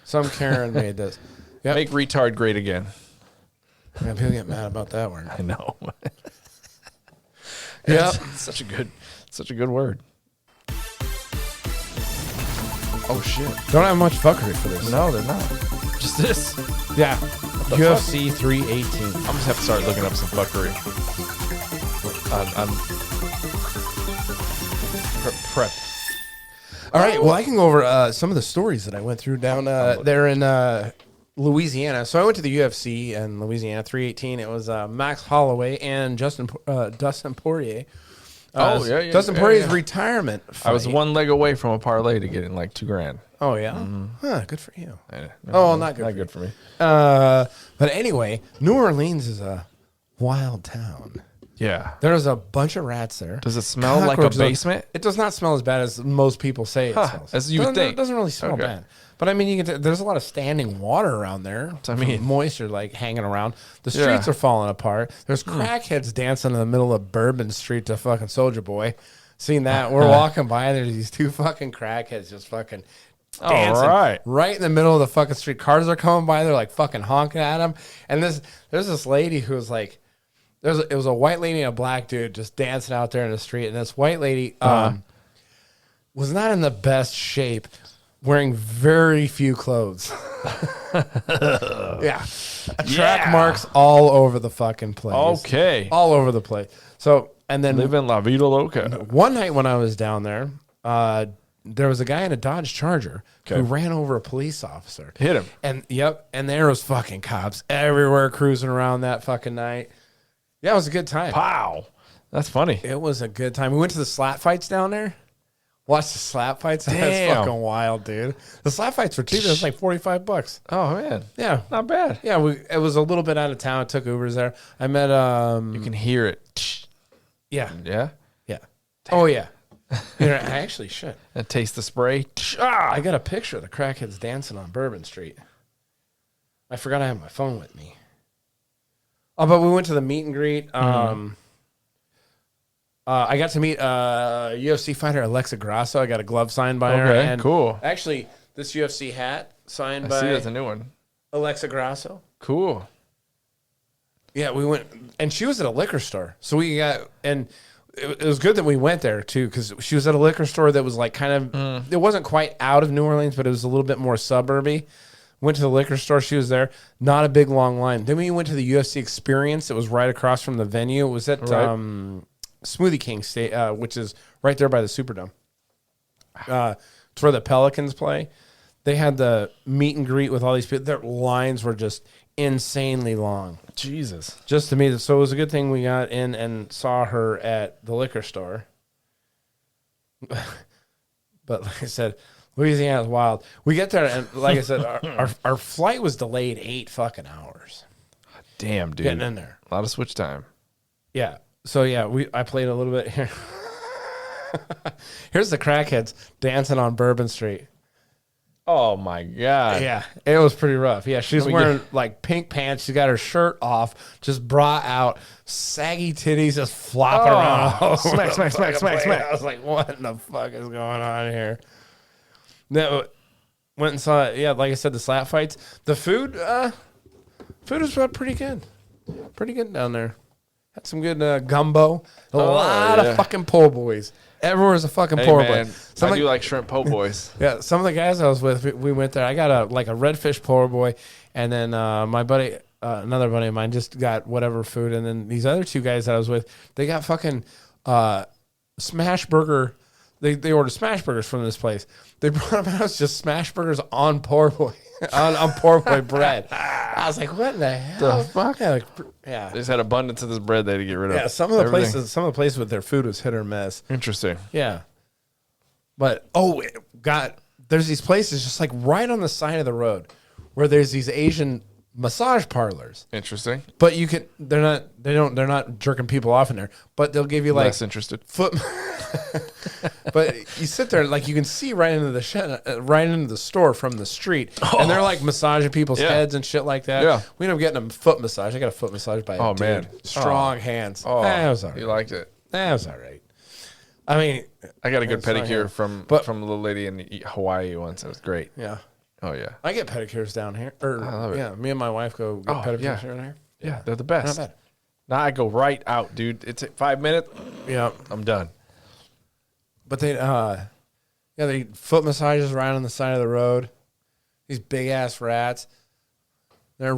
Some Karen made this. Yep. Make retard great again. Yeah, people get mad about that word. I know. Yeah. Such a good word. Oh shit! Don't have much fuckery for this. No, they're not. Just this. Yeah. UFC 318. I'm just have to start looking up some fuckery. I'm prep. All right. Well, I can go over some of the stories that I went through down there in Louisiana. So I went to the UFC in Louisiana 318. It was Max Holloway and Dustin Poirier. Dustin Poirier's retirement fight. I was one leg away from a parlay to get in like $2,000. Oh yeah, huh, good for you. Not good for me. But anyway, New Orleans is a wild town. Yeah, there's a bunch of rats there. Does it smell like a basement? It does not smell as bad as most people say it smells. As you would think. It doesn't really smell bad. But I mean, there's a lot of standing water around there. I mean, moisture like hanging around. The streets are falling apart. There's crackheads dancing in the middle of Bourbon Street to fucking Soulja Boy. Seen that? We're walking by and there's these two fucking crackheads just fucking dancing right in the middle of the fucking street. Cars are coming by. They're like fucking honking at them. And there's this lady who was like, it was a white lady and a black dude just dancing out there in the street. And this white lady was not in the best shape. Wearing very few clothes. Track marks all over the fucking place. Okay. All over the place. So, and then living La Vida Loca. One night when I was down there, there was a guy in a Dodge Charger who ran over a police officer. Hit him. And there was fucking cops everywhere cruising around that fucking night. Yeah, it was a good time. Wow. That's funny. It was a good time. We went to the slap fights down there. Watch the slap fights. Damn. That's fucking wild, dude. The slap fights were cheap. It was like $45. Oh man. Yeah. Not bad. Yeah, it was a little bit out of town. I took Ubers there. I met you can hear it. Yeah. Yeah? Yeah. Damn. Oh yeah. I actually should. And taste the spray. I got a picture of the crackheads dancing on Bourbon Street. I forgot I have my phone with me. Oh, but we went to the meet and greet. I got to meet UFC fighter Alexa Grasso. I got a glove signed by her. And cool. Actually, this UFC hat signed by that's a new one. Alexa Grasso. Cool. Yeah, we went, and she was at a liquor store. So we got, and it was good that we went there too, because she was at a liquor store that was like kind of, it wasn't quite out of New Orleans, but it was a little bit more suburby. Went to the liquor store. She was there. Not a big long line. Then we went to the UFC Experience. It was right across from the venue. It was at Smoothie King State, which is right there by the Superdome. It's where the Pelicans play. They had the meet and greet with all these people. Their lines were just insanely long. Jesus. Just to meet. So it was a good thing we got in and saw her at the liquor store. But like I said, Louisiana's wild. We get there, and like I said, our flight was delayed 8 fucking hours. Damn, dude. Getting in there. A lot of switch time. Yeah. So yeah, I played a little bit here. Here's the crackheads dancing on Bourbon Street. Oh my god. Yeah, it was pretty rough. Yeah, she's wearing like pink pants. She got her shirt off, just bra out, saggy titties just flopping around. Smack. I was like, what in the fuck is going on here? No, Went and saw, like I said, the slap fights. The food was pretty good. Pretty good down there. Had some good gumbo. A lot of fucking po' boys. Everywhere's a fucking po' boy. I do like shrimp po' boys. Yeah, some of the guys I was with, we went there. I got a redfish po' boy, and then my buddy, another buddy of mine, just got whatever food, and then these other two guys that I was with, they got fucking smash burger. They ordered smash burgers from this place. They brought them out as just smash burgers on po' boy, on po' boy bread. I was like, what in the hell? The fuck? Yeah. They just had abundance of this bread they had to get rid of. Yeah, some of the places with their food was hit or miss. Interesting. Yeah. But there's these places just like right on the side of the road where there's these Asian massage parlors. Interesting. But they're not jerking people off in there, but they'll give you like less interested foot. But you sit there, like you can see right into the shed, right into the store from the street, and they're like massaging people's heads and shit like that. Yeah. We ended up getting a foot massage. I got a foot massage by a dude. Man, strong hands. Oh, that was all right. You liked it. That was all right. I mean, I got a good pedicure from a little lady in Hawaii once. It was great. Yeah. Oh yeah. I get pedicures down here. I love it. Yeah, me and my wife go get pedicures down here. Yeah, they're the best. Not bad. Now I go right out, dude. It's 5 minutes. Yeah, I'm done. but they foot massages right on the side of the road. These big ass rats. They're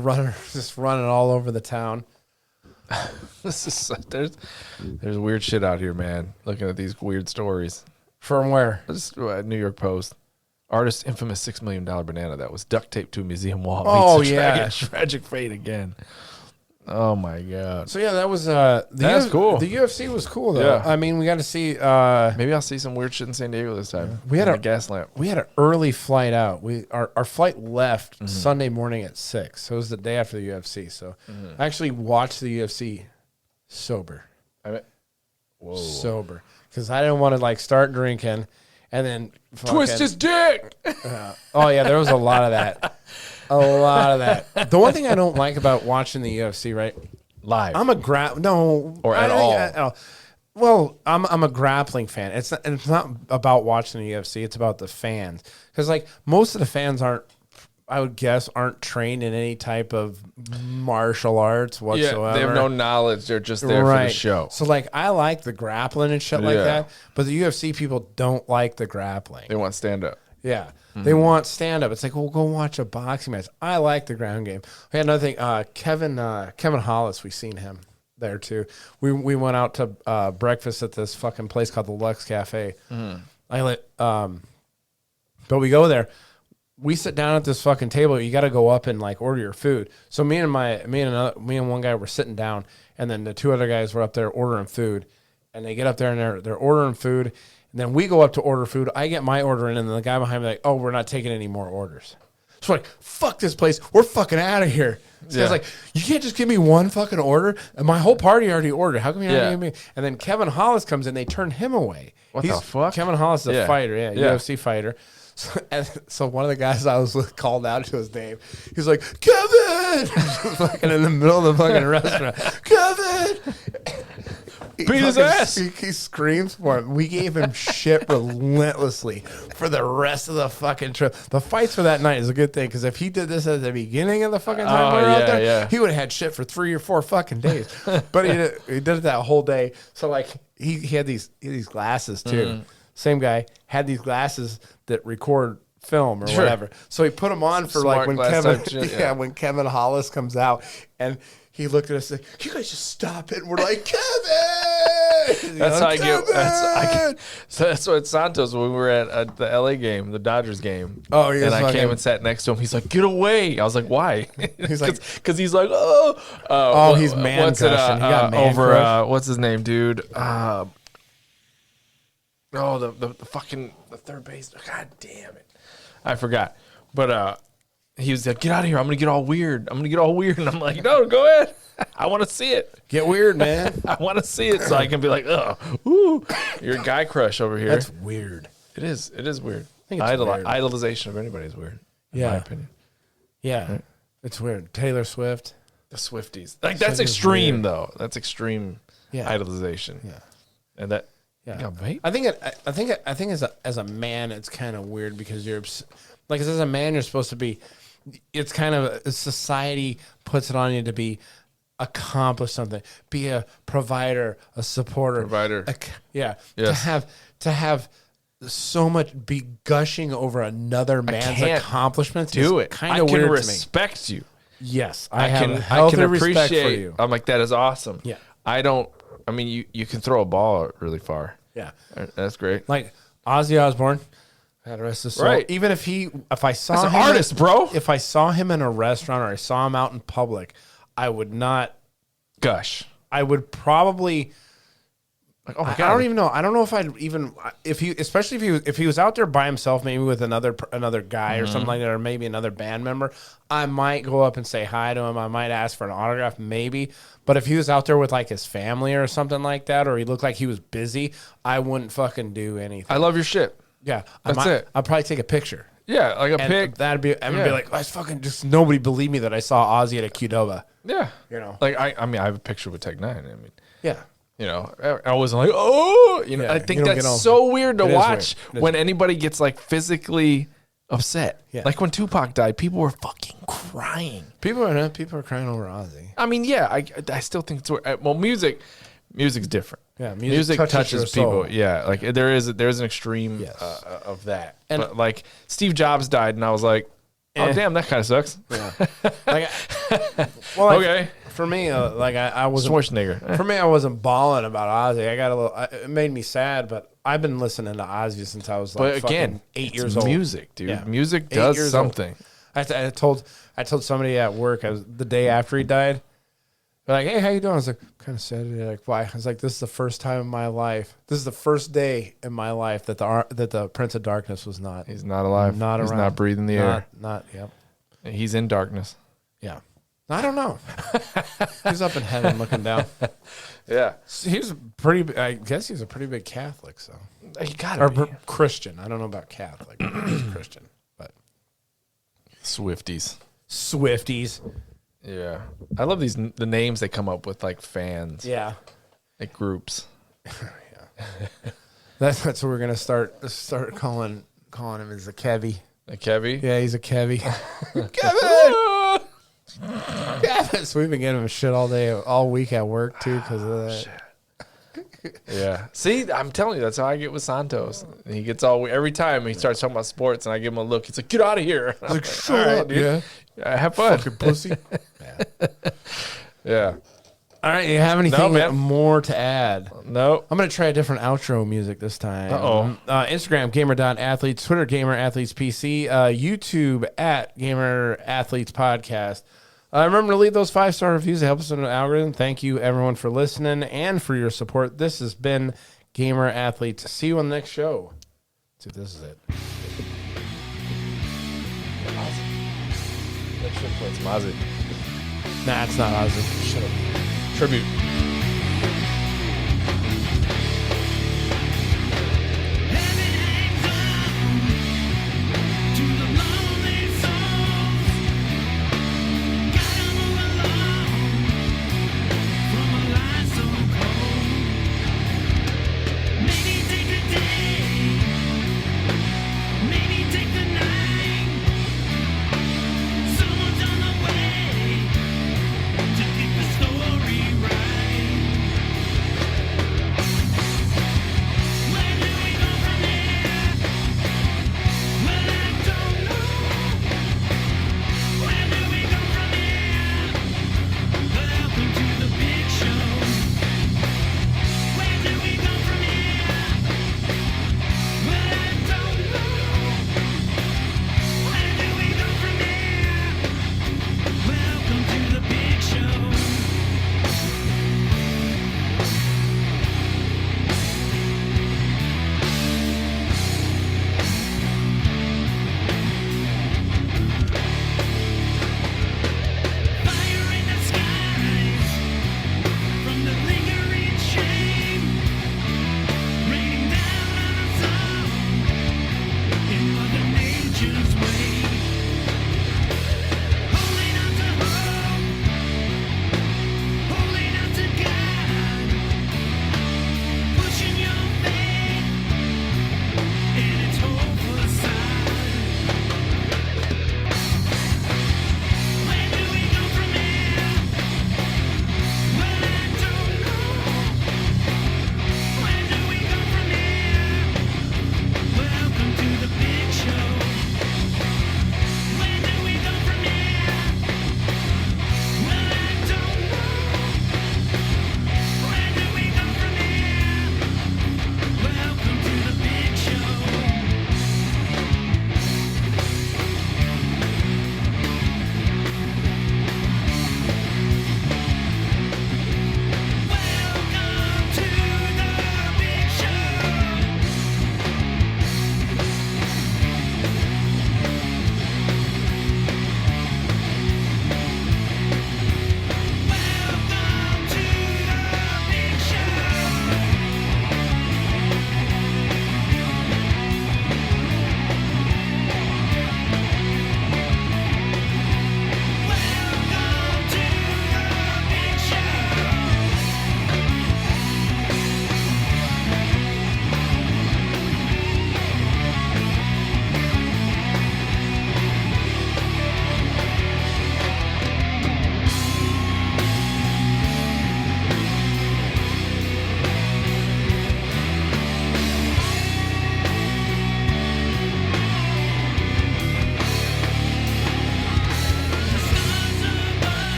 just running all over the town. There's weird shit out here, man. Looking at these weird stories. From where? This New York Post. Artist's infamous $6 million banana that was duct taped to a museum wall. Oh, meets a yeah. tragic fate again. Oh my god. So yeah, that was that's cool. The UFC was cool though. Yeah. I mean, we got to see. Maybe I'll see some weird shit in San Diego this time. We had a gas lamp. We had an early flight out. Our flight left Sunday morning at 6. So it was the day after the UFC. So I actually watched the UFC sober. Sober, because I didn't want to like start drinking and then twist his dick. Oh yeah, there was a lot of that. A lot of that. The one thing I don't like about watching the UFC, right? Live. I'm a Well, I'm a grappling fan. It's not about watching the UFC. It's about the fans, because like most of the fans aren't trained in any type of martial arts whatsoever. Yeah, they have no knowledge. They're just there for the show. So like I like the grappling and shit like that, but the UFC people don't like the grappling. They want stand up. Yeah. They want stand up. It's like, well, go watch a boxing match. I like the ground game. We had another thing. Kevin Hollis, we seen him there too. We went out to breakfast at this fucking place called the Lux Cafe. But we go there. We sit down at this fucking table. You got to go up and like order your food. So me and one guy were sitting down, and then the two other guys were up there ordering food. And they get up there and they're ordering food. And then we go up to order food. I get my order in, and then the guy behind me like, "Oh, we're not taking any more orders." So we're like, "Fuck this place. We're fucking out of here." So guy's like, "You can't just give me one fucking order. And my whole party already ordered. How come you not give me?" And then Kevin Hollis comes in. They turn him away. What the fuck? Kevin Hollis is a fighter, UFC fighter. So one of the guys I was with called out to his name. He's like, "Kevin!" Fucking in the middle of the fucking restaurant. "Kevin!" Beat his ass. He screams for him. We gave him shit relentlessly for the rest of the fucking trip. The fights for that night is a good thing, because if he did this at the beginning of the fucking time we were out there, he would have had shit for 3 or 4 fucking days. But he did it that whole day. So like he had these glasses too. Same guy had these glasses that record film or whatever. So he put them on for like when when Kevin Hollis comes out, and he looked at us like, "You guys just stop it." And we're like, "Kevin!" That's how I get. That's what Santos, when we were at the LA game, the Dodgers game. Oh, yeah. And I came and sat next to him. He's like, "Get away!" I was like, "Why?" He's like, "Because he's like, he's man what's it? over what's his name, dude? The fucking the third base. God damn it, I forgot. But he was like, "Get out of here! I'm gonna get all weird. And I'm like, "No, go ahead. I want to see it. Get weird, man. I want to see it, so I can be like, oh, ooh, you're a guy crush over here." That's weird. It is. It is weird. I think it's weird. Idolization of anybody is weird. In my opinion. Yeah, right? It's weird. Taylor Swift, the Swifties, like that's extreme though. That's extreme idolization. Yeah, and that. Yeah, I think as a man, it's kind of weird because Like, as a man, you're supposed to be. It's kind of society puts it on you to be accomplish something, be a provider, a supporter, Yes. to have so much be gushing over another man's accomplishments. Do it. Kind of weird to me. Respect you. Yes, I have can healthy appreciate respect for you. I'm like, that is awesome. Yeah. I mean, you can throw a ball really far. Yeah, that's great. like Ozzy Osbourne. God rest his soul. Right. Even if I saw That's an him artist, bro. If I saw him in a restaurant or I saw him out in public, I would not gush. I would probably. Like, oh my I God. don't even know. I don't know if I'd even especially if he was out there by himself, maybe with another guy or something like that, or maybe another band member. I might go up and say hi to him. I might ask for an autograph, maybe. But if he was out there with like his family or something like that, or he looked like he was busy, I wouldn't fucking do anything. I love your shit. Yeah, That's it. I'd probably take a picture. Yeah, like a pic. That'd be. I'm gonna be like, I fucking just nobody believed me that I saw Ozzy at a Qdoba. Yeah, You know. like I mean, I have a picture with Tech Nine. I mean, Yeah. you know, I wasn't like, oh, you know. Yeah, I think you don't that's get all- so weird to It is watch weird. when anybody gets like physically upset. Yeah. Like when Tupac died, people were fucking crying. People are crying over Ozzy. I mean, yeah, I still think it's well, music's different. Yeah, music touches your people. soul. Yeah, like there's an extreme Yes. of that. And- But like Steve Jobs died, and I was like, oh damn, that kind of sucks. Yeah. Like, well, like, Okay, For me, I wasn't. Schwarzenegger. For me, I wasn't balling about Ozzy. I got a little. It made me sad, but I've been listening to Ozzy since I was like But again, 8 it's years old. music, dude. Yeah. Music 8 does years old. something. I told somebody at work the day after he died. They're like, "Hey, how you doing?" I was like, "Kind of sad today." Like, why? I was like, "This is the first time in my life. This is the first day in my life that the Prince of Darkness was not. He's not alive. Not He's around. not breathing the air. Not. Yep. He's in darkness. Yeah. I don't know. He's up in heaven looking down. Yeah, He was pretty. I guess he's a pretty big Catholic. So he got or to be. Christian. I don't know about Catholic. He's Christian, but Swifties. Swifties. Yeah, I love the names they come up with, like fans, Yeah. like groups. That's what we're gonna start calling him as a Kevy. Like Kevy. Yeah, he's a Kevy. Kevin. Kevin. So we've been getting him shit all week at work too because of that. Yeah. See, I'm telling you, that's how I get with Santos. He gets every time he starts talking about sports, and I give him a look. He's like, "Get out of here!" I'm Like, shut "All right, up, dude. yeah. Have fun." Fucking pussy. Yeah. All right, you have anything man. more to add? No. I'm going to try a different outro music this time. Uh-oh. Instagram, gamer.athletes. Twitter, gamer-athletes-PC. YouTube, at gamer-athletes-podcast. Remember to leave those 5-star reviews. It helps us in the algorithm. Thank you, everyone, for listening and for your support. This has been Gamer Athletes. See you on the next show. Let's see if this is it. Next show, Mozzie. Nah, it's not Ozzy. Shut up. Tribute.